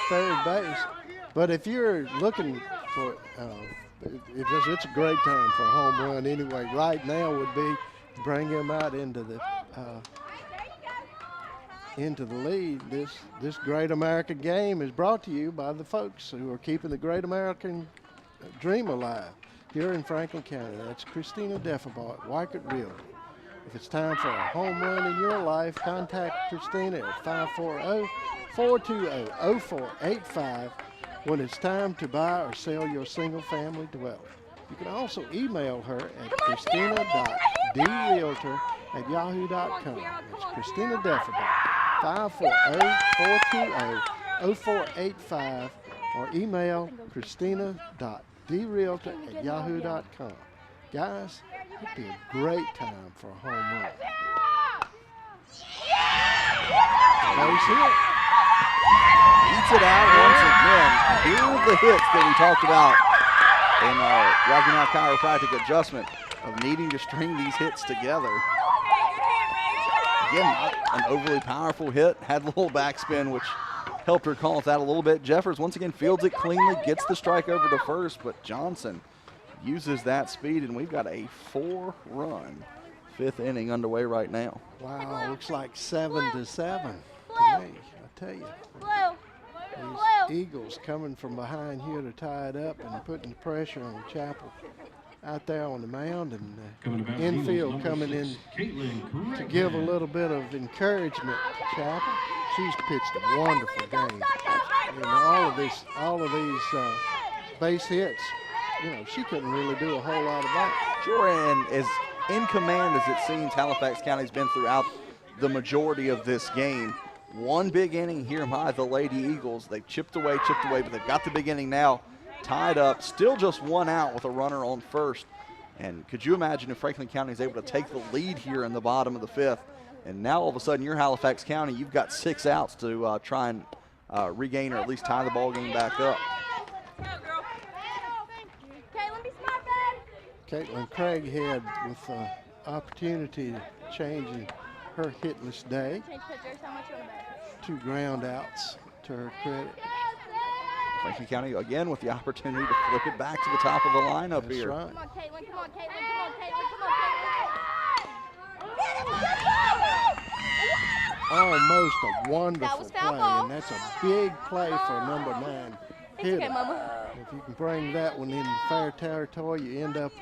Speaker 1: third base. But if you're looking for, it's a great time for a home run anyway. Right now would be bring him out into the lead. This great American game is brought to you by the folks who are keeping the great American dream alive here in Franklin County. That's Christina Deffabaugh at Wycott Realty. If it's time for a home run in your life, contact Christina at 540-420-0485 when it's time to buy or sell your single-family dwelling. You can also email her at christina.drealtor@yahoo.com. That's Christina Deffabaugh, 540-420-0485, or email christina.drealtor@yahoo.com. Guys, it'd be a great time for a home run. Base hit.
Speaker 2: Beats it out once again. And here are the hits that we talked about in our Rocky Mount chiropractic adjustment of needing to string these hits together. Again, not an overly powerful hit. Had a little backspin, which helped her call that a little bit. Jeffers once again fields it cleanly, gets the strike over to first, but Johnson uses that speed, and we've got a 4-run 5th inning underway right now.
Speaker 1: Wow, looks like 7-7 to me, I tell you. These Eagles coming from behind here to tie it up and putting pressure on Chapel out there on the mound, and
Speaker 6: Coming to bat,
Speaker 1: infield
Speaker 6: Eagles,
Speaker 1: coming
Speaker 6: number
Speaker 1: in
Speaker 6: 6,
Speaker 1: to give a little bit of encouragement to Chapel. She's pitched a wonderful game. You know, all of these base hits, you know, she couldn't really do a whole lot about it.
Speaker 2: Sure, and as in command as it seems Halifax County's been throughout the majority of this game. One big inning here by the Lady Eagles. They've chipped away, but they've got the big inning now tied up. Still just one out with a runner on first. And could you imagine if Franklin County is able to take the lead here in the bottom of the fifth? And now all of a sudden you're Halifax County. You've got 6 outs to try and regain or at least tie the ball game back up.
Speaker 1: Caitlin Craighead with opportunity to change her hitless day. 2 ground outs to her credit.
Speaker 2: Franklin County again with the opportunity to flip it back to the top of the lineup.
Speaker 1: That's
Speaker 2: here.
Speaker 1: Right.
Speaker 3: Come on, Caitlin, come on, Caitlin, come on, Caitlin, come on, Caitlin.
Speaker 1: Almost a wonderful
Speaker 3: was
Speaker 1: play,
Speaker 3: foul ball.
Speaker 1: and that's a big play for number 9 hitter.
Speaker 3: Okay, Mama.
Speaker 1: If you can bring that one in fair territory, you end up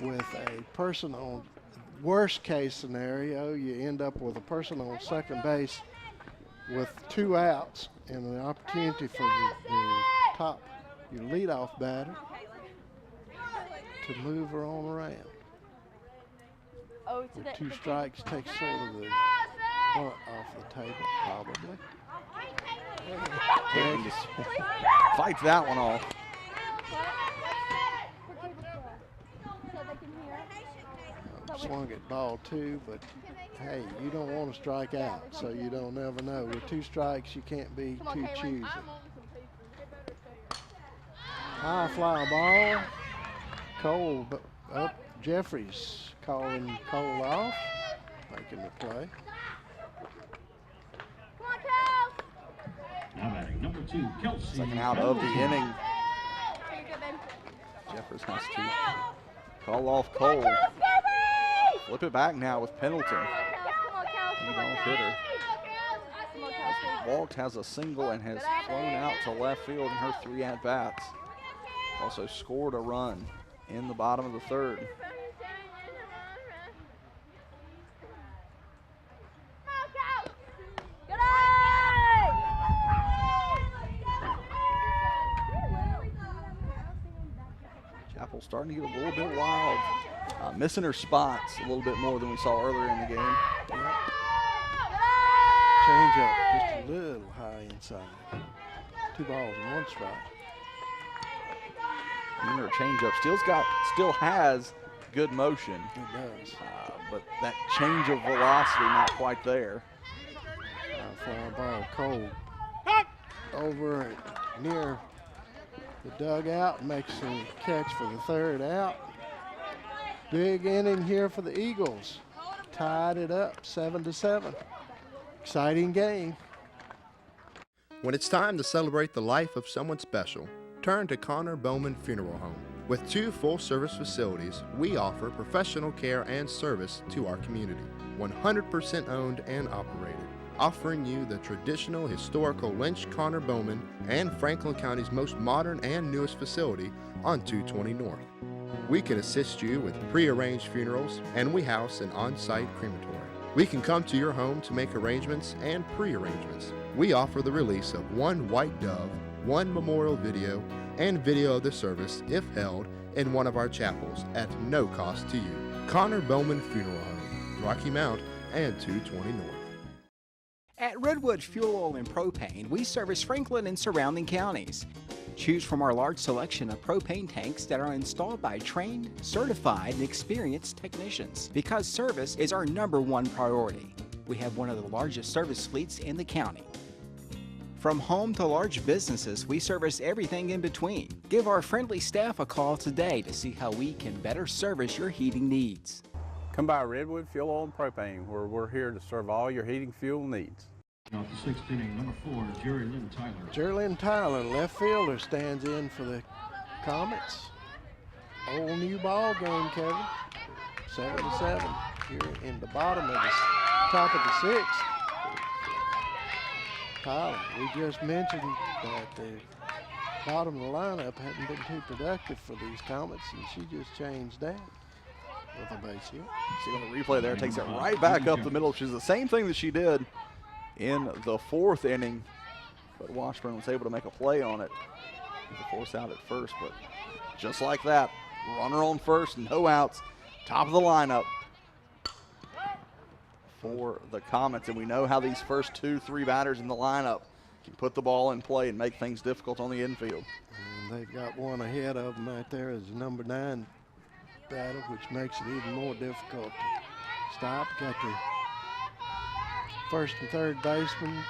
Speaker 1: with a person on worst case scenario. You end up with a person on second base with 2 outs and an opportunity for your leadoff batter to move her on around.
Speaker 3: Oh,
Speaker 1: With 2 strikes takes sort of the bunt off the table, probably.
Speaker 2: Caitlin just fights that one off.
Speaker 1: Swung at ball 2, but hey, you don't want to strike out, so you don't never know. With 2 strikes, you can't be too choosy. High fly ball. Cole up. Jeffries calling Cole off, making the play.
Speaker 6: Now batting number 2, Kelsey.
Speaker 2: Second out of the inning. Jeffers has to call off Cole. Flip it back now with Pendleton. Leadoff hitter. Walked, has a single, and has flown out to left field in her 3 at-bats. Also scored a run in the bottom of the 3rd. Chapel starting to get a little bit wild. Missing her spots a little bit more than we saw earlier in the game.
Speaker 1: Change up just a little high inside. 2 balls and 1 strike.
Speaker 2: And her changeup still has good motion.
Speaker 1: It does.
Speaker 2: But that change of velocity not quite there.
Speaker 1: Fly ball cold. Over near the dugout, makes a catch for the 3rd out. Big inning here for the Eagles. Tied it up 7-7. Exciting game.
Speaker 9: When it's time to celebrate the life of someone special, turn to Connor Bowman Funeral Home. With 2 full-service facilities, we offer professional care and service to our community. 100% owned and operated, offering you the traditional historical Lynch Connor Bowman and Franklin County's most modern and newest facility on 220 North. We can assist you with pre-arranged funerals, and we house an on-site crematory. We can come to your home to make arrangements and pre-arrangements. We offer the release of 1 white dove, 1 memorial video, and video of the service if held in one of our chapels at no cost to you. Connor Bowman Funeral Home, Rocky Mount and 220 North.
Speaker 10: At Redwood Fuel Oil and Propane, we service Franklin and surrounding counties. Choose from our large selection of propane tanks that are installed by trained, certified, and experienced technicians, because service is our #1 priority. We have one of the largest service fleets in the county. From home to large businesses, we service everything in between. Give our friendly staff a call today to see how we can better service your heating needs.
Speaker 11: Come by Redwood Fuel Oil and Propane, where we're here to serve all your heating fuel needs.
Speaker 6: Off the 6th inning, number 4, Jerry Lynn Tyler.
Speaker 1: Jerry Lynn Tyler, left fielder, stands in for the Comets. Old new ball game, Kevin. 7-7 here in the bottom of the top of the 6th. Tyler, we just mentioned that the bottom of the lineup hadn't been too productive for these Comets, and she just changed that with a base hit.
Speaker 2: See on the replay there, takes it right back up the middle, which is the same thing that she did in the 4th inning, but Washburn was able to make a play on it. The force out at first, but just like that, runner on first, no outs, top of the lineup for the Comets, and we know how these first 2-3 batters in the lineup can put the ball in play and make things difficult on the infield.
Speaker 1: And they've got one ahead of them right there as number 9 batter, which makes it even more difficult to stop. Got the first and third baseman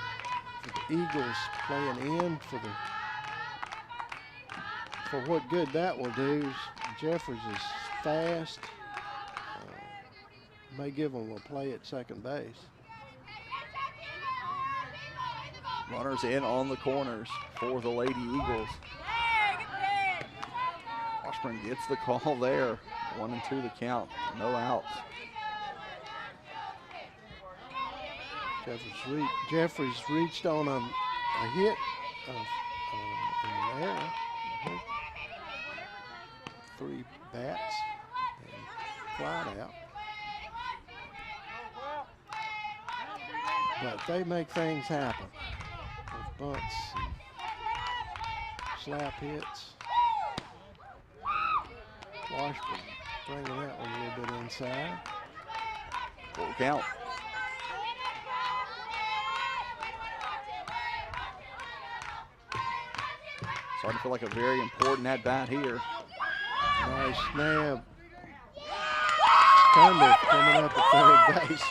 Speaker 1: for the Eagles playing in for what good that will do. Is Jeffers is fast. May give them a play at second base.
Speaker 2: Runners in on the corners for the Lady Eagles. Washburn gets the call there. 1-2 the count, no outs.
Speaker 1: Jeffries reached on a hit in there. 3 bats and flied out. But they make things happen with bunts and slap hits. Washburn bringing that one a little bit inside.
Speaker 2: Full count. Starting to feel like a very important at-bat here.
Speaker 1: Nice snap. Cundiff coming up at third base.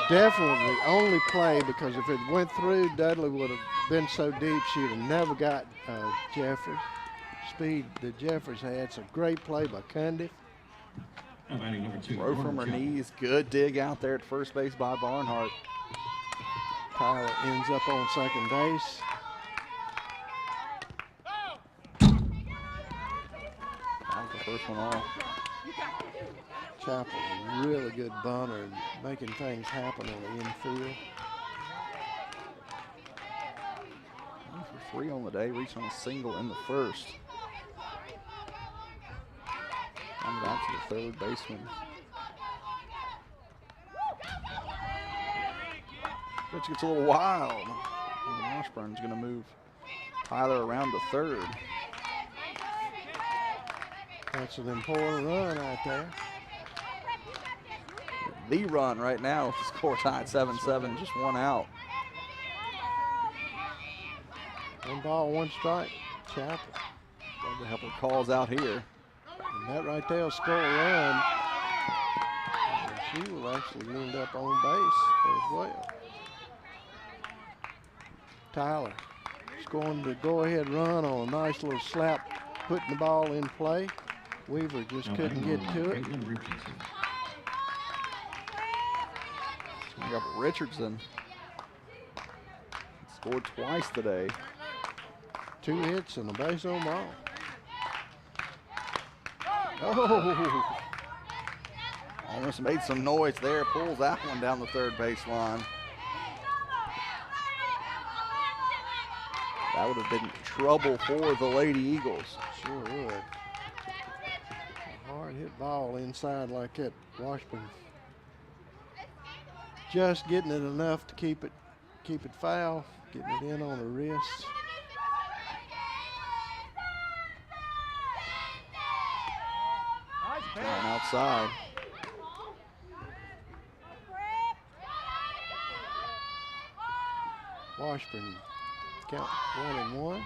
Speaker 1: Definitely only play, because if it went through, Dudley would have been so deep she'd have never got Jeffers. Speed that Jeffers had. So great play by Cundiff.
Speaker 2: Throw from her knees. Good dig out there at first base by Barnhart.
Speaker 1: Tyler ends up on second base.
Speaker 2: That was the first one off.
Speaker 1: Chapel, a really good bunter and making things happen on the infield.
Speaker 2: 1 for 3 on the day, reached on a single in the first. And back to the third baseman. Pitch gets a little wild. And Washburn's going to move Tyler around to third.
Speaker 1: That's an important run out there.
Speaker 2: The run right now with the score tied 7-7, just 1 out.
Speaker 1: 1 ball, 1 strike. Chapel.
Speaker 2: Love to help her calls out here.
Speaker 1: And that right there will score a run. And she will actually end up on base as well. Tyler scoring the go-ahead run on a nice little slap, putting the ball in play. Weaver just couldn't get to it.
Speaker 2: We got Richardson. Scored twice today.
Speaker 1: 2 hits and a base on ball. Oh!
Speaker 2: Almost made some noise there. Pulls that one down the third baseline. That would have been trouble for the Lady Eagles.
Speaker 1: Sure would. A hard hit ball inside like that. Washburn just getting it enough to keep it foul, getting it in on the wrist.
Speaker 2: Down outside.
Speaker 1: Washburn count 1-1.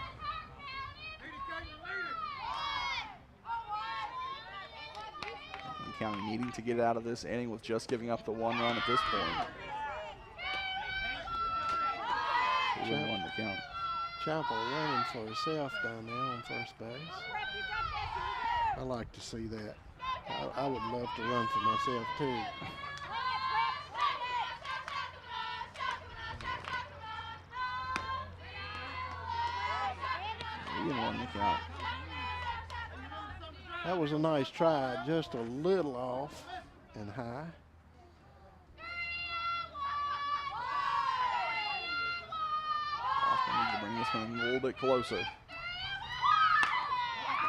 Speaker 2: County needing to get out of this inning with just giving up the 1 run at this point. 2-1 to count.
Speaker 1: Chapel running for herself down there on first base. I like to see that. I would love to run for myself too. That was a nice try, just a little off and high.
Speaker 2: Austin needs to bring this one a little bit closer.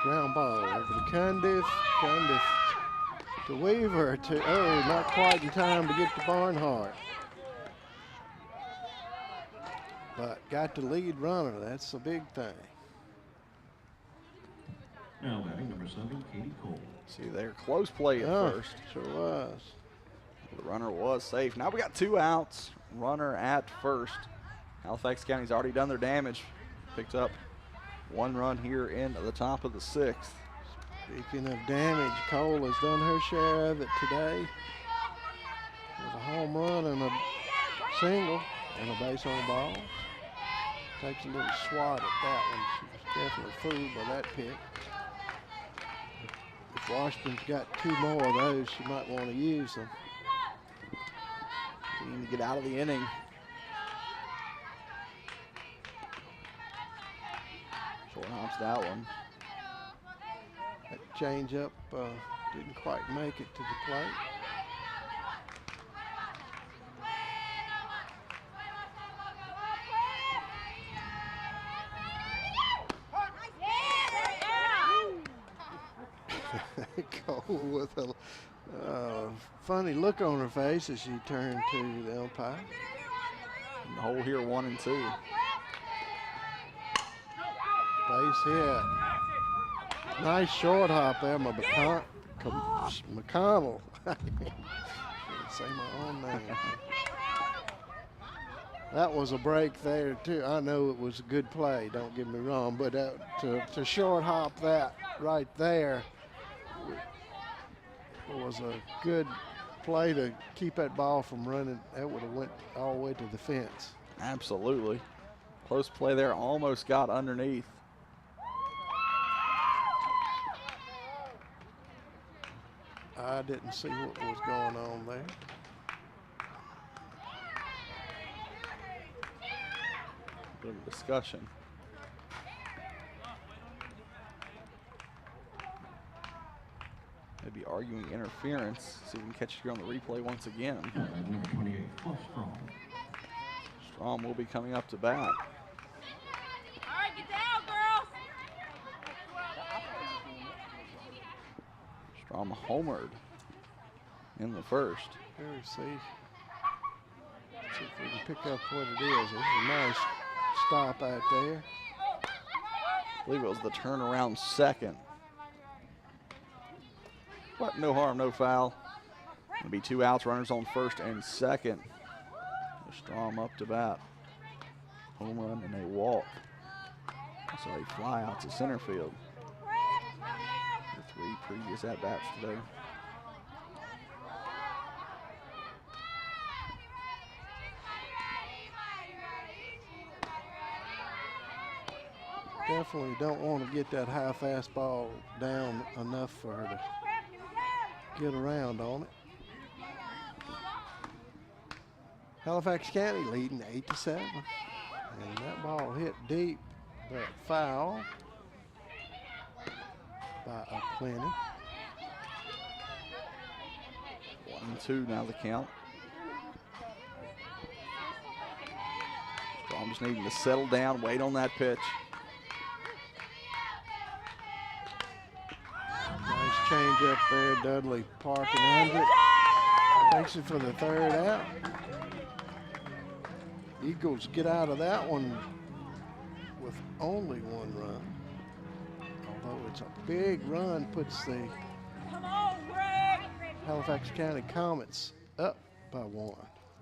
Speaker 1: Ground ball over to Cundiff. Cundiff to Weaver. Not quite in time to get to Barnhart. But got the lead runner. That's the big thing.
Speaker 6: Now batting number 7, Katie Cole.
Speaker 2: See there, close play at first.
Speaker 1: Sure was.
Speaker 2: The runner was safe. Now we got 2 outs. Runner at first. Halifax County's already done their damage. Picked up 1 run here into the top of the 6th.
Speaker 1: Speaking of damage, Cole has done her share of it today with a home run and a single and a base on balls. Takes a little swat at that one. She was definitely fooled by that pick. If Washburn's got 2 more of those, she might want to use them.
Speaker 2: Need to get out of the inning. Short hops that one.
Speaker 1: That changeup didn't quite make it to the plate. Cole with a funny look on her face as she turned to the umpire.
Speaker 2: And the hole here 1 and 2.
Speaker 1: Base hit. Nice short hop there, McConnell. Say my own name. That was a break there too. I know it was a good play, don't get me wrong, but to short hop that right there was a good play to keep that ball from running. That would have went all the way to the fence.
Speaker 2: Absolutely. Close play there, almost got underneath.
Speaker 1: I didn't see what was going on there.
Speaker 2: Bit of a discussion. Maybe arguing interference. See if we can catch it here on the replay once again.
Speaker 6: Number 28, Fluff Strong.
Speaker 2: Strom will be coming up to bat.
Speaker 3: All right, get down, girls.
Speaker 2: Strom homered in the first.
Speaker 1: Here we see if we can pick up what it is. This is a nice stop out there.
Speaker 2: I believe it was the turnaround second. But no harm, no foul. It'll be 2 outs, runners on first and second. Strom up to bat. Home run and a walk. So a fly out to center field. The 3 previous at-bats today.
Speaker 1: Definitely don't want to get that high fastball down enough for her to get around on it. Halifax County leading 8-7. And that ball hit deep, but foul by a plenty.
Speaker 2: 1-2 now the count. Strom just needing to settle down, wait on that pitch.
Speaker 1: Nice change up there, Dudley parking under it. Takes it for the 3rd out. Eagles get out of that one with only 1 run. Although it's a big run, puts the Halifax County Comets up by 1.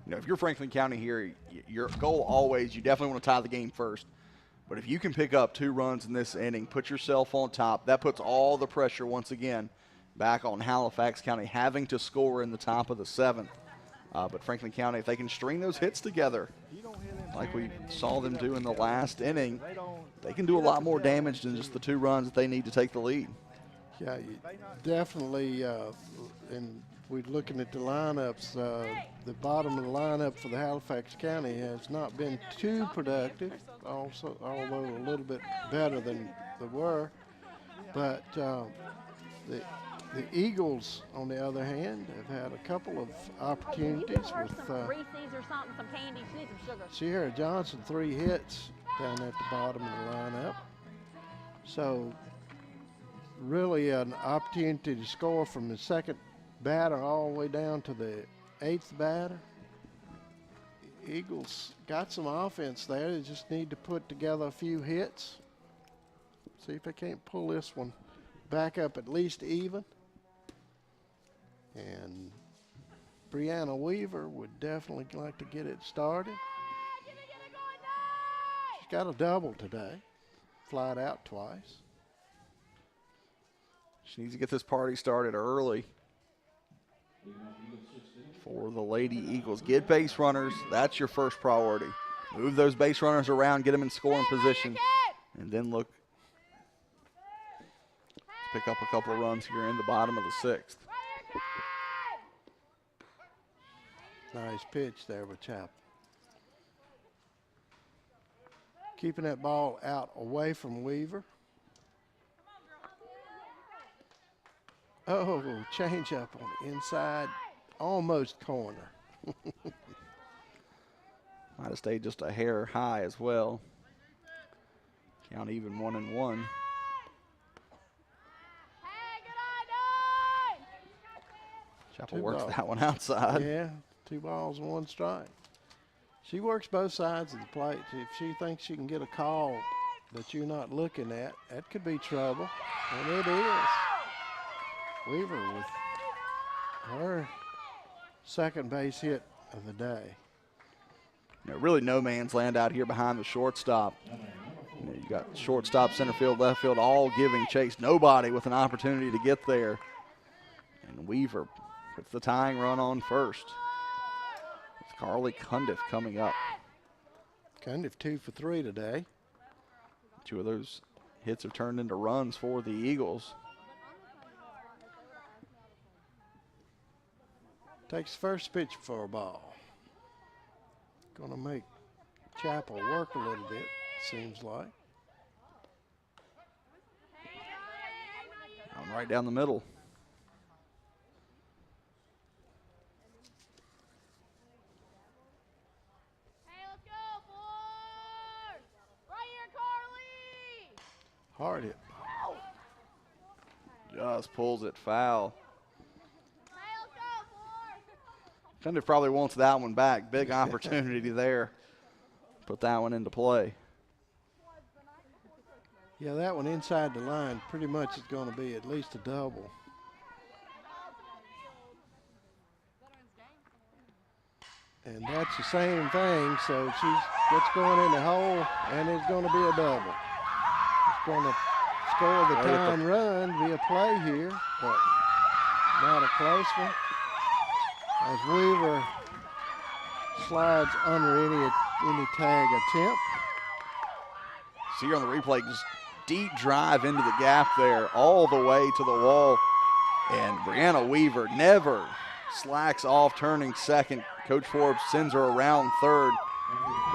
Speaker 2: You know, if you're Franklin County here, your goal always, you definitely want to tie the game first. But if you can pick up 2 runs in this inning, put yourself on top, that puts all the pressure once again back on Halifax County having to score in the top of the 7th. But Franklin County, if they can string those hits together, like we saw them do in the last inning, they can do a lot more damage than just the 2 runs that they need to take the lead.
Speaker 1: Yeah, you definitely, and we're looking at the lineups, the bottom of the lineup for the Halifax County has not been too productive, also, although a little bit better than they were. But the Eagles, on the other hand, have had a couple of opportunities with
Speaker 3: some Reese's or something, some candy. She needs some sugar.
Speaker 1: Sierra Johnson, 3 hits. 3 hits down at the bottom of the lineup. So, the Eagles, on the other hand, have had a couple of opportunities with Sierra Johnson, 3 hits down at the bottom of the lineup. So, the Eagles, on the other hand, have had a couple of opportunities with Sierra Johnson, 3 hits down at the bottom of the lineup. So, really an opportunity to score from the second batter all the way down to the 8th batter. Eagles got some offense there. They just need to put together a few hits. See if they can't pull this one back up at least even. And Brianna Weaver would definitely like to get it started. She's got a double today. Flied out twice.
Speaker 2: She needs to get this party started early for the Lady Eagles. Get base runners. That's your first priority. Move those base runners around, get them in scoring position, and then look. Let's pick up a couple of runs here in the bottom of the 6th.
Speaker 1: Nice pitch there with Chapel. Keeping that ball out away from Weaver. Oh, change up on the inside, almost corner.
Speaker 2: Might have stayed just a hair high as well. Count even 1-1. Chapel works that one outside.
Speaker 1: Yeah, 2 balls and 1 strike. She works both sides of the plate. If she thinks she can get a call that you're not looking at, that could be trouble, and it is. Weaver with her second base hit of the day.
Speaker 2: Really no man's land out here behind the shortstop. You got shortstop, center field, left field, all giving chase. Nobody with an opportunity to get there. And Weaver puts the tying run on first. It's Carly Cundiff coming up.
Speaker 1: Cundiff 2 for 3 today.
Speaker 2: 2 of those hits have turned into runs for the Eagles.
Speaker 1: Takes first pitch for a ball. Gonna make Chapel work a little bit, seems like.
Speaker 2: Going right down the middle.
Speaker 3: Hey, let's go, boys! Right here, Carly!
Speaker 1: Hard hit.
Speaker 2: Just pulls it foul. Cundiff probably wants that one back. Big opportunity there. Put that one into play.
Speaker 1: Yeah, that one inside the line pretty much is going to be at least a double. And that's the same thing, so she gets going in the hole, and it's going to be a double. It's going to score the tying run, be a play here, but not a close one. As Weaver slides under any tag attempt.
Speaker 2: See here on the replay, just deep drive into the gap there, all the way to the wall. And Brianna Weaver never slacks off turning second. Coach Forbes sends her around third.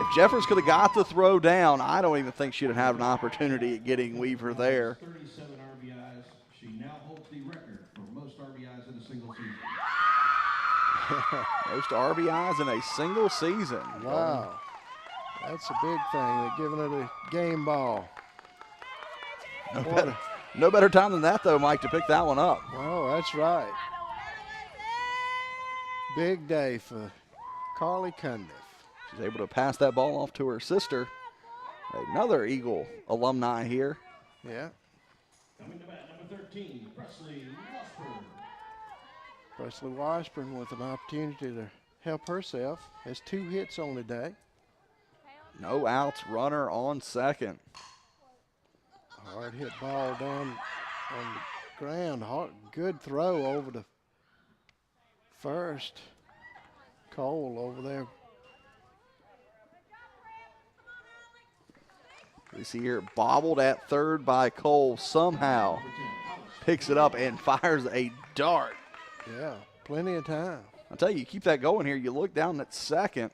Speaker 2: If Jeffers could have got the throw down, I don't even think she'd have had an opportunity at getting Weaver there.
Speaker 6: 37 RBIs. She now holds the record for most RBIs in a single season.
Speaker 2: Most RBIs in a single season.
Speaker 1: Wow. That's a big thing. They're giving her the game ball.
Speaker 2: No better time than that, though, Mike, to pick that one up.
Speaker 1: Oh, that's right. Big day for Carly Cundiff.
Speaker 2: She's able to pass that ball off to her sister. Another Eagle alumni here.
Speaker 1: Yeah.
Speaker 6: Coming to bat, number 13, Presley Washburn.
Speaker 1: Presley Washburn with an opportunity to help herself. Has 2 hits on the day.
Speaker 2: No outs, runner on second.
Speaker 1: Hard hit ball down on the ground. Good throw over to first. Cole over there.
Speaker 2: We see here bobbled at third by Cole. Somehow picks it up and fires a dart.
Speaker 1: Yeah, plenty of time.
Speaker 2: I'll tell you, keep that going here. You look down at second.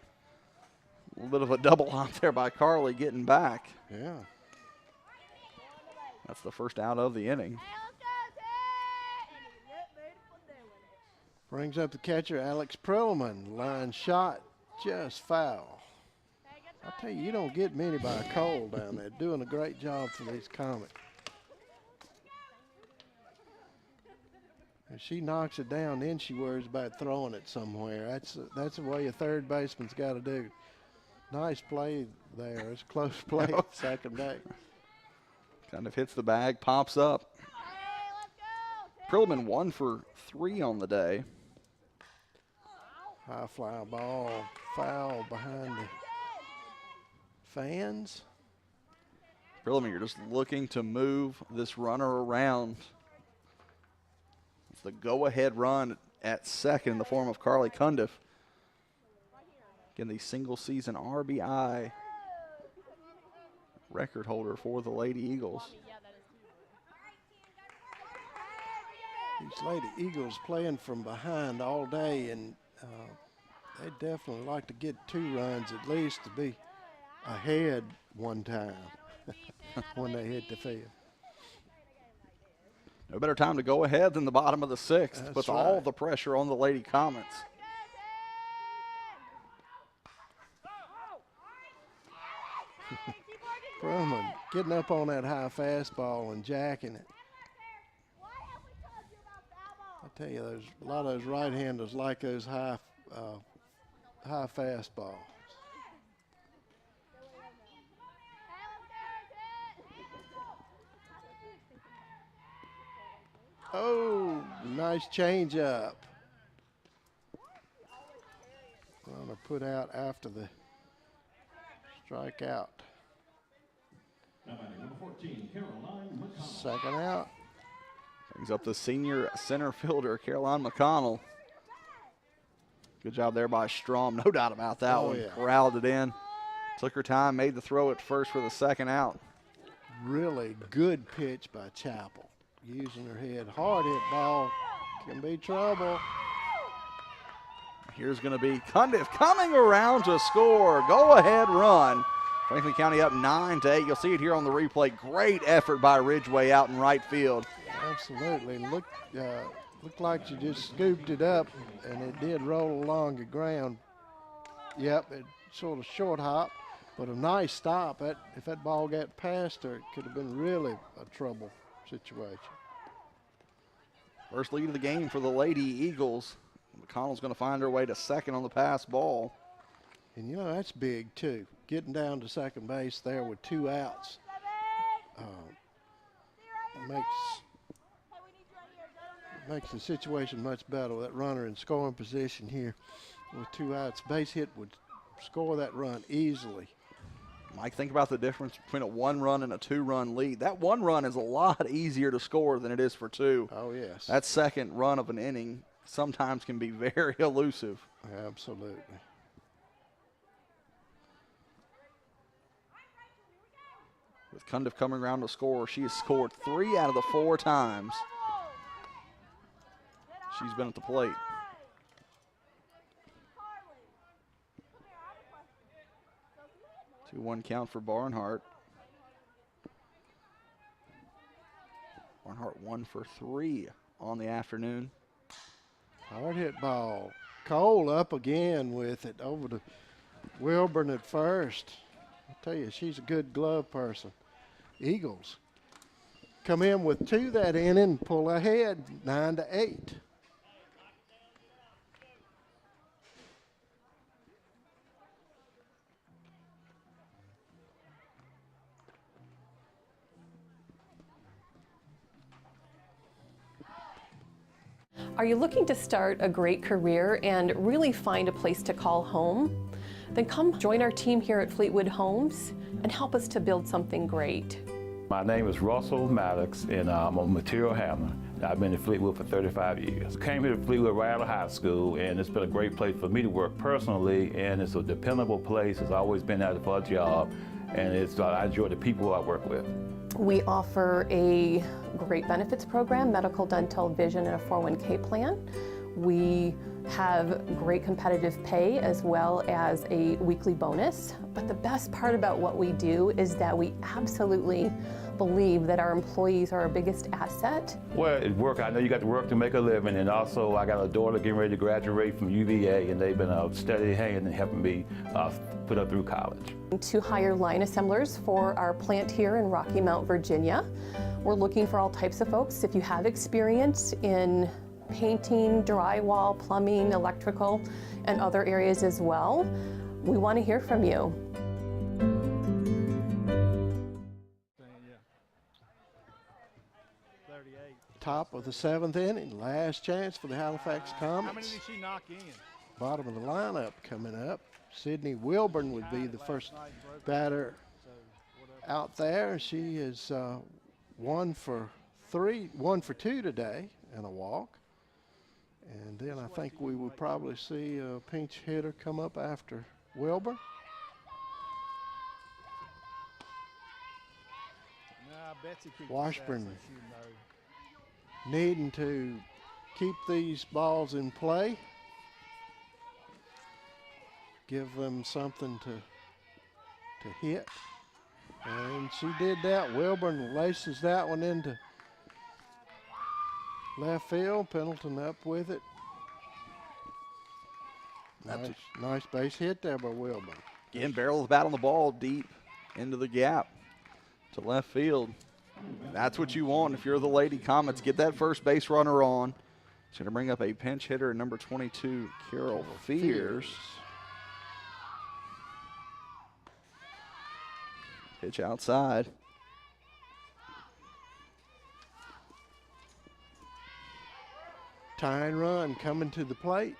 Speaker 2: A little bit of a double hop there by Carly getting back.
Speaker 1: Yeah.
Speaker 2: That's the first out of the inning.
Speaker 1: Brings up the catcher, Alex Perlman. Line shot, just foul. I tell you, you don't get many by Cole down there. Doing a great job for these Comets. If she knocks it down, then she worries about throwing it somewhere. That's the way a third baseman's got to do. Nice play there. It's close play at second base.
Speaker 2: Kind of hits the bag, pops up. Perlman 1 for 3 on the day.
Speaker 1: High fly ball, foul behind the fans.
Speaker 2: Perlman, you're just looking to move this runner around. It's the go-ahead run at second in the form of Carly Cundiff. Again, the single-season RBI record holder for the Lady Eagles.
Speaker 1: These Lady Eagles playing from behind all day, and they definitely like to get 2 runs at least to be ahead one time when they hit the field.
Speaker 2: No better time to go ahead than the bottom of the 6th. Puts all the pressure on the Lady Comets.
Speaker 1: Perlman getting up on that high fastball and jacking it. I tell you, there's a lot of those right-handers like those high fastballs. Oh, nice change up. Going to put out after the strikeout.
Speaker 6: Number 14, Caroline McConnell.
Speaker 1: Second out.
Speaker 2: Brings up the senior center fielder, Caroline McConnell. Good job there by Strom, no doubt about that one.
Speaker 1: Yeah.
Speaker 2: Corralled it in. Took her time, made the throw at first for the second out.
Speaker 1: Really good pitch by Chappell. Using her head. Hard hit ball. Can be trouble.
Speaker 2: Here's going to be Cundiff coming around to score. Go-ahead run. Franklin County up 9-8. You'll see it here on the replay. Great effort by Ridgeway out in right field.
Speaker 1: Absolutely. Looked like she just scooped it up, and it did roll along the ground. Yep, it sort of short hop, but a nice stop. If that ball got past her, it could have been really a trouble situation.
Speaker 2: First lead of the game for the Lady Eagles. McConnell's going to find her way to second on the pass ball.
Speaker 1: And, you know, that's big, too. Getting down to second base there with 2 outs makes the situation much better with that runner in scoring position here. With 2 outs, base hit would score that run easily.
Speaker 2: Mike, think about the difference between a 1-run and a 2-run lead. That 1 run is a lot easier to score than it is for 2.
Speaker 1: Oh, yes.
Speaker 2: That second run of an inning sometimes can be very elusive.
Speaker 1: Absolutely.
Speaker 2: With Cundiff coming around to score, she has scored 3 out of the 4 times she's been at the plate. Two 2-1 count for Barnhart. Barnhart 1 for 3 on the afternoon.
Speaker 1: Hard hit ball. Cole up again with it over to Wilburn at first. I tell you, she's a good glove person. Eagles come in with 2 that inning, pull ahead 9-8.
Speaker 7: Are you looking to start a great career and really find a place to call home? Then come join our team here at Fleetwood Homes and help us to build something great.
Speaker 8: My name is Russell Maddox, and I'm a material handler. I've been in Fleetwood for 35 years. Came here to Fleetwood right out of high school, and it's been a great place for me to work personally, and it's a dependable place. It's always been out for a job, and I enjoy the people I work with.
Speaker 7: We offer a great benefits program, medical, dental, vision, and a 401k plan. We have great competitive pay as well as a weekly bonus. But the best part about what we do is that we absolutely believe that our employees are our biggest asset.
Speaker 8: Well, at work, I know you got to work to make a living, and also I got a daughter getting ready to graduate from UVA, and they've been a steady hand in helping me put her through college.
Speaker 7: To hire line assemblers for our plant here in Rocky Mount, Virginia. We're looking for all types of folks. If you have experience in painting, drywall, plumbing, electrical, and other areas as well. We want to hear from you.
Speaker 1: Top of the 7th inning, last chance for the Halifax Comets.
Speaker 12: How many did she knock in?
Speaker 1: Bottom of the lineup coming up. Sydney Wilburn would be the first batter out there. She is 1 for 2 today and a walk. And then I think we would probably see a pinch hitter come up after Wilburn. Washburn needing to keep these balls in play, give them something to hit, and she did that. Wilburn laces that one into left field. Pendleton up with it. Nice base hit there by Wilburn.
Speaker 2: Again, barrel of the bat on the ball deep into the gap to left field. That's what you want if you're the Lady Comets. Get that first base runner on. It's going to bring up a pinch hitter, number 22, Carol Fears. Pitch outside.
Speaker 1: Tying run coming to the plate.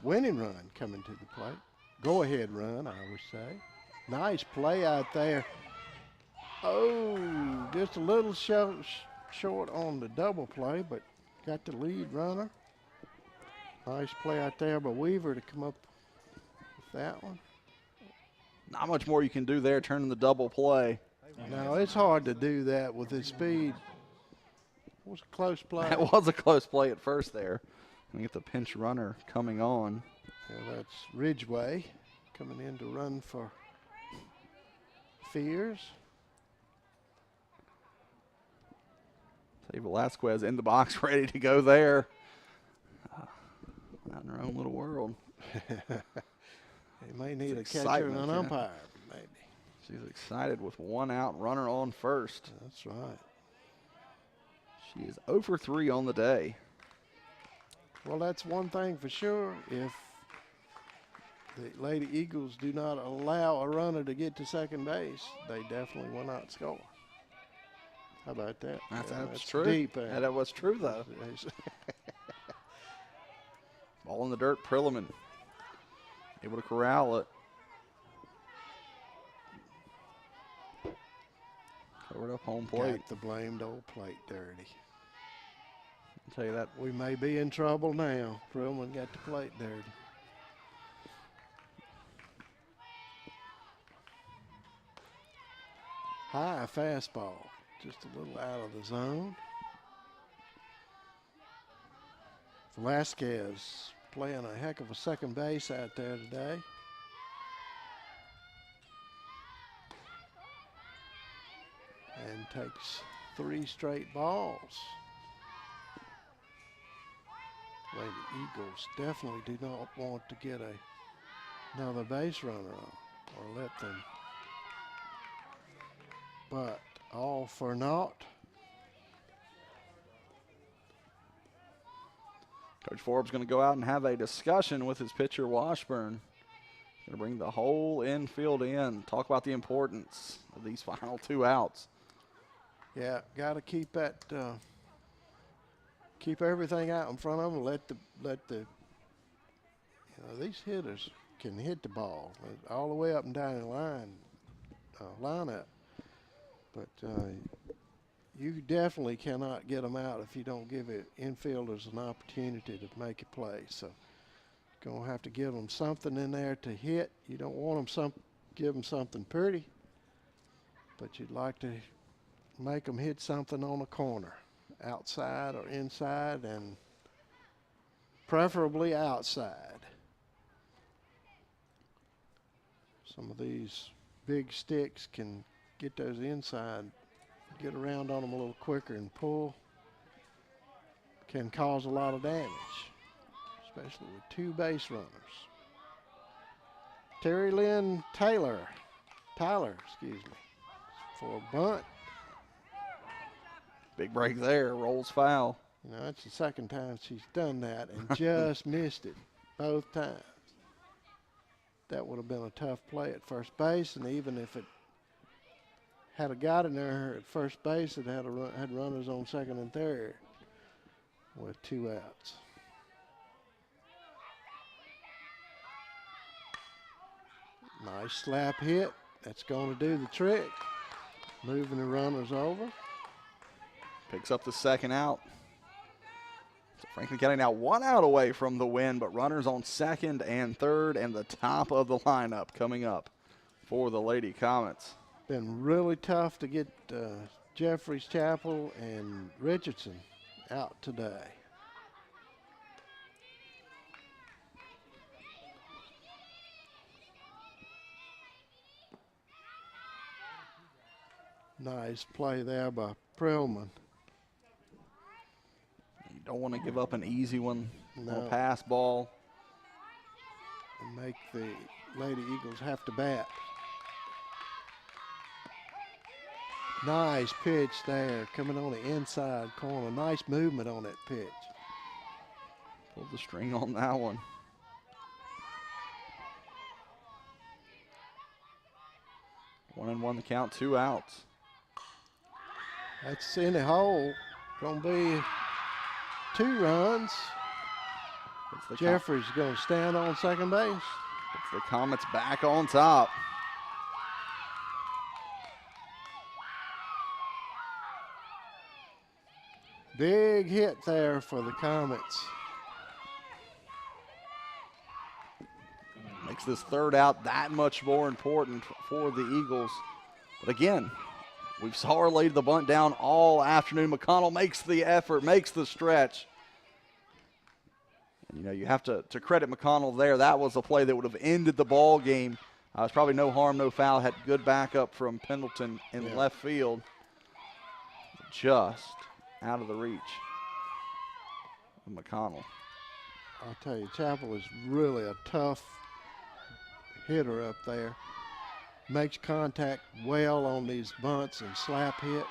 Speaker 1: Winning run coming to the plate. Go ahead run, I would say. Nice play out there. Oh, just a little short on the double play, but got the lead runner. Nice play out there by Weaver to come up with that one.
Speaker 2: Not much more you can do there, turning the double play.
Speaker 1: Now, it's hard to do that with his speed. It was a close play.
Speaker 2: That was a close play at first there. We get the pinch runner coming on.
Speaker 1: Yeah, that's Ridgway coming in to run for Fears.
Speaker 2: Say Velasquez in the box, ready to go there. Out in her own little world.
Speaker 1: He may need a catcher and an umpire, maybe.
Speaker 2: She's excited with 1 out, runner on first.
Speaker 1: That's right.
Speaker 2: She is 0 for 3 on the day.
Speaker 1: Well, that's one thing for sure. If the Lady Eagles do not allow a runner to get to second base, they definitely will not score. How about that?
Speaker 2: That's true.
Speaker 1: Deep.
Speaker 2: That was true, though. Ball in the dirt, Prilliman able to corral it. Covered up home plate.
Speaker 1: Got the blamed old plate dirty.
Speaker 2: I'll tell you that.
Speaker 1: We may be in trouble now. Prilliman got the plate dirty. High fastball. Just a little out of the zone. Velasquez playing a heck of a second base out there today. And takes 3 straight balls. Lady Eagles definitely do not want to get another base runner on or let them. But all for naught.
Speaker 2: Coach Forbes going to go out and have a discussion with his pitcher, Washburn. Going to bring the whole infield in. Talk about the importance of these final 2 outs.
Speaker 1: Yeah, got to keep that, keep everything out in front of them. Let the, these hitters can hit the ball all the way up and down the lineup. But you definitely cannot get them out if you don't give it infielders an opportunity to make a play. So going to have to give them something in there to hit. You don't want them give them something pretty, but you'd like to make them hit something on a corner, outside or inside, and preferably outside. Some of these big sticks can get those inside, get around on them a little quicker and pull. Can cause a lot of damage, especially with 2 base runners. Terry Lynn Tyler, excuse me, for a bunt.
Speaker 2: Big break there, rolls foul.
Speaker 1: You know, that's the second time she's done that and just missed it both times. That would have been a tough play at first base, and even if it had a got in there at first base, it had runners on second and third with 2 outs. Nice slap hit. That's going to do the trick. Moving the runners over.
Speaker 2: Picks up the second out. So Franklin County now 1 out away from the win, but runners on second and third, and the top of the lineup coming up for the Lady Comets.
Speaker 1: Been really tough to get Jeffries, Chapel, and Richardson out today. Nice play there by Prillman.
Speaker 2: You don't want to give up an easy one on
Speaker 1: No.
Speaker 2: a pass ball.
Speaker 1: And make the Lady Eagles have to bat. Nice pitch there, coming on the inside corner. Nice movement on that pitch.
Speaker 2: Pulled the string on that one. One and one the count, 2 outs.
Speaker 1: That's in the hole. Gonna be 2 runs. Jeffries going to stand on second base.
Speaker 2: It's the Comets back on top.
Speaker 1: Big hit there for the Comets.
Speaker 2: Makes this third out that much more important for the Eagles. But again, we've saw her lay the bunt down all afternoon. McConnell makes the effort, makes the stretch. And, you know, you have to credit McConnell there. That was a play that would have ended the ball game. It's probably no harm, no foul. Had good backup from Pendleton in left field. Just out of the reach of McConnell.
Speaker 1: I'll tell you, Chapel is really a tough hitter up there. Makes contact well on these bunts and slap hits.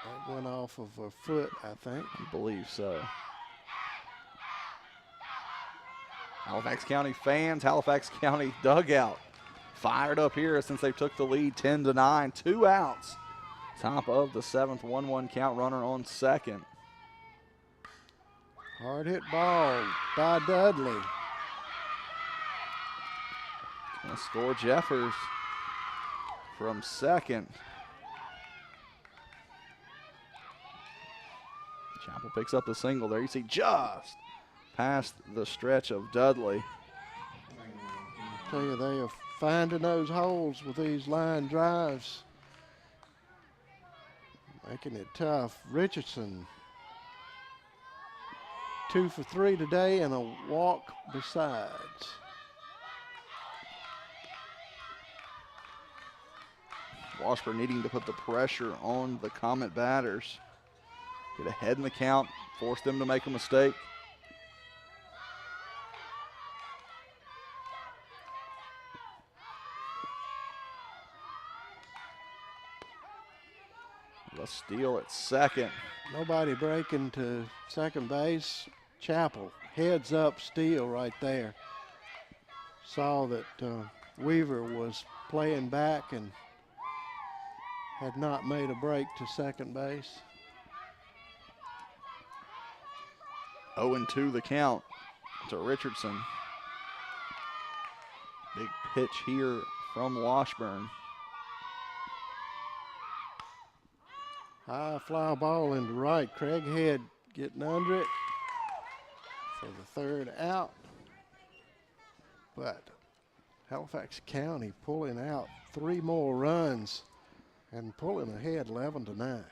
Speaker 1: That went off of her foot, I think.
Speaker 2: I believe so. Halifax County fans, Halifax County dugout fired up here since they took the lead 10-9. 2 outs. Top of the 7th, 1-1 count, runner on second.
Speaker 1: Hard hit ball by Dudley.
Speaker 2: Going to score Jeffers from second. Chapel picks up the single there. You see just past the stretch of Dudley.
Speaker 1: I tell you, they are finding those holes with these line drives. Making it tough. Richardson, 2 for 3 today and a walk besides.
Speaker 2: Washburn needing to put the pressure on the Comet batters. Get ahead in the count, force them to make a mistake. A steal at second.
Speaker 1: Nobody breaking to second base. Chapel, heads up steal right there. Saw that Weaver was playing back and had not made a break to second base.
Speaker 2: 0-2 the count to Richardson. Big pitch here from Washburn.
Speaker 1: High fly ball into right. Craig Head getting under it for the third out. But Halifax County pulling out 3 more runs and pulling ahead 11-9.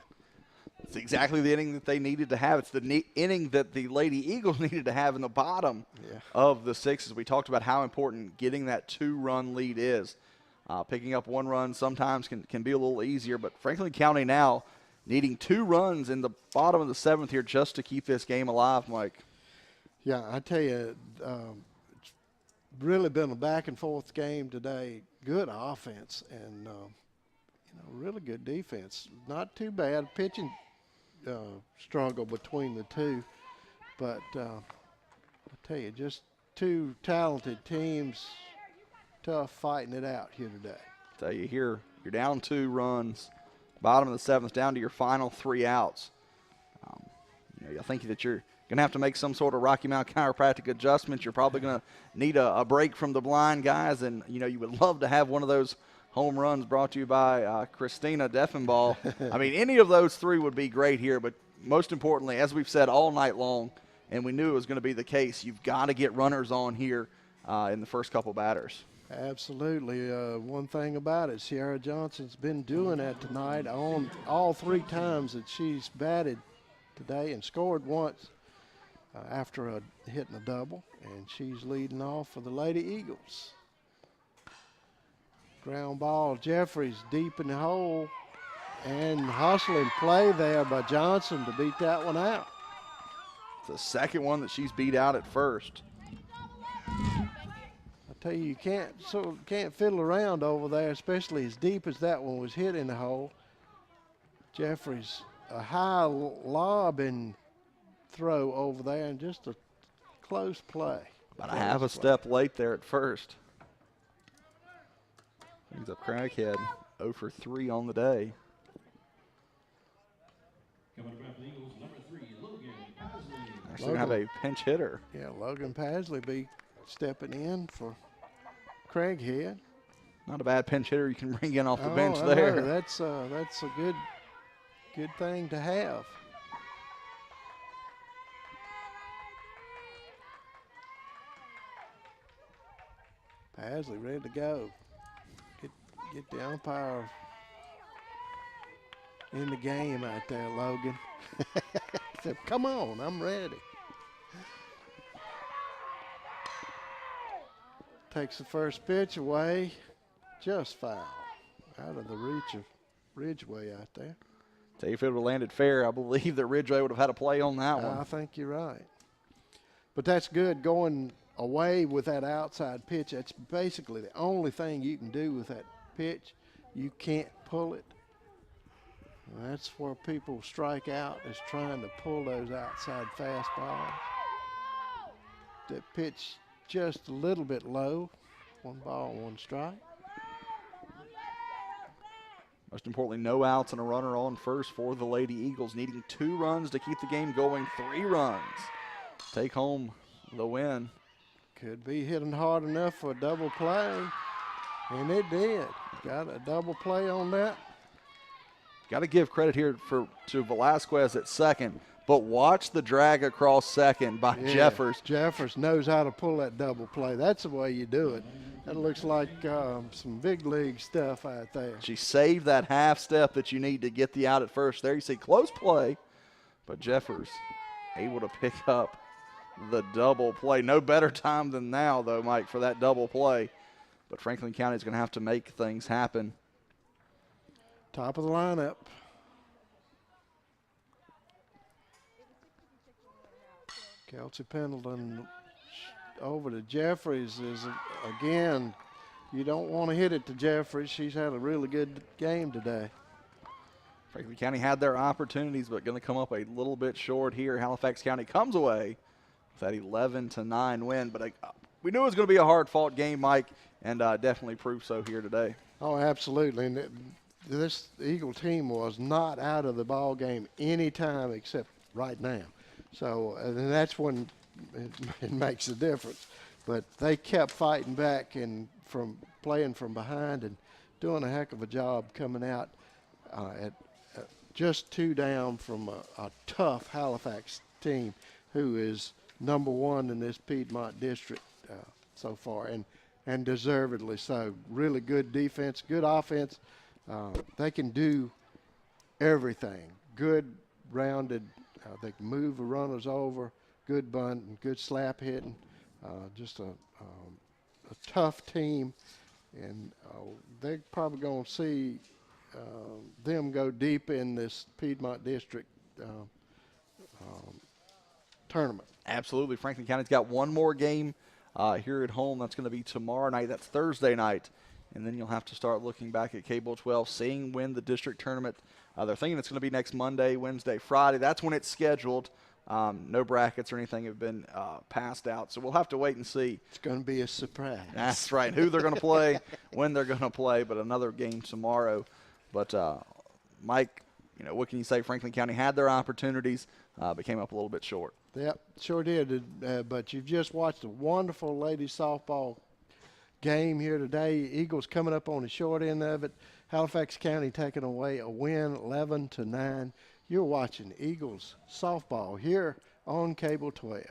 Speaker 2: It's exactly the inning that they needed to have. It's the inning that the Lady Eagles needed to have in the bottom of the 6th. We talked about how important getting that 2-run lead is. Picking up 1 run sometimes can be a little easier, but Franklin County now needing 2 runs in the bottom of the 7th here just to keep this game alive, Mike.
Speaker 1: Yeah, I tell you, it's really been a back and forth game today. Good offense, and Really good defense. Not too bad. Pitching struggle between the two. But I tell you, just two talented teams, tough fighting it out here today.
Speaker 2: Tell you here, you're down 2 runs, bottom of the 7th, down to your final 3 outs. I think that you're going to have to make some sort of Rocky Mount chiropractic adjustments. You're probably going to need a break from the blind guys, and you would love to have one of those home runs brought to you by Christina Deffenbaugh. I mean, any of those 3 would be great here, but most importantly, as we've said all night long, and we knew it was going to be the case, you've got to get runners on here in the first couple batters.
Speaker 1: Absolutely. One thing about it, Sierra Johnson's been doing that tonight on all 3 times that she's batted today and scored once after hitting a double, and she's leading off for the Lady Eagles. Ground ball, Jeffries deep in the hole, and hustling play there by Johnson to beat that one out.
Speaker 2: It's the second one that she's beat out at first.
Speaker 1: I tell you, you can't fiddle around over there, especially as deep as that one was hit in the hole. Jeffries, a high lob and throw over there, and just a close play.
Speaker 2: About a half a step late there at first. Brings up Craighead, 0 for 3 on the day.
Speaker 6: Coming to bat for the Eagles, number 3, Logan Pasley.
Speaker 2: Actually going to have a pinch hitter.
Speaker 1: Yeah, Logan Pasley be stepping in for Craighead.
Speaker 2: Not a bad pinch hitter you can bring in off the bench there.
Speaker 1: That's a good thing to have. Pasley ready to go. Get the umpire in the game out there, Logan. Said, come on, I'm ready. Takes the first pitch away, just foul. Out of the reach of Ridgeway out there.
Speaker 2: Tell you, if it would have landed fair, I believe that Ridgeway would have had a play on that one.
Speaker 1: I think you're right. But that's good going away with that outside pitch. That's basically the only thing you can do with that pitch. You can't pull it. And that's where people strike out, is trying to pull those outside fastballs. That pitch just a little bit low. 1 ball, 1 strike.
Speaker 2: Most importantly, no outs and a runner on first for the Lady Eagles, needing 2 runs to keep the game going. 3 runs. Take home the win.
Speaker 1: Could be hitting hard enough for a double play, and it did. Got a double play on that.
Speaker 2: Got to give credit here to Velasquez at second, but watch the drag across second by Jeffers.
Speaker 1: Jeffers knows how to pull that double play. That's the way you do it. That looks like some big league stuff out there.
Speaker 2: She saved that half step that you need to get the out at first. There you see close play, but Jeffers able to pick up the double play. No better time than now, though, Mike, for that double play. But Franklin County is going to have to make things happen.
Speaker 1: Top of the lineup. Kelsey Pendleton over to Jeffries is, again, you don't want to hit it to Jeffries. She's had a really good game today.
Speaker 2: Franklin County had their opportunities, but going to come up a little bit short here. Halifax County comes away with that 11-9 win. But we knew it was going to be a hard-fought game, Mike, and definitely proved so here today.
Speaker 1: Oh, absolutely. And this Eagle team was not out of the ball game any time except right now. So and that's when it makes a difference. But they kept fighting back and from playing from behind and doing a heck of a job coming out at just 2 down from a tough Halifax team who is number 1 in this Piedmont district so far, and deservedly so. Really good defense, good offense. They can do everything. Good rounded. They can move the runners over. Good bunting, good slap hitting. Just a tough team, and they're probably going to see them go deep in this Piedmont district tournament.
Speaker 2: Absolutely. Franklin County's got one more game here at home. That's going to be tomorrow night. That's Thursday night. and then you'll have to start looking back at Cable 12, seeing when the district tournament, they're thinking it's going to be next Monday, Wednesday, Friday. That's when it's scheduled. No brackets or anything have been passed out, so we'll have to wait and see.
Speaker 1: It's going to be a surprise.
Speaker 2: That's right, who they're going to play, when they're going to play, but another game tomorrow. But, Mike, what can you say? Franklin County had their opportunities, but came up a little bit short.
Speaker 1: Yep, sure did. But you've just watched a wonderful ladies softball game here today. Eagles coming up on the short end of it. Halifax County taking away a win, 11-9. You're watching Eagles softball here on Cable 12.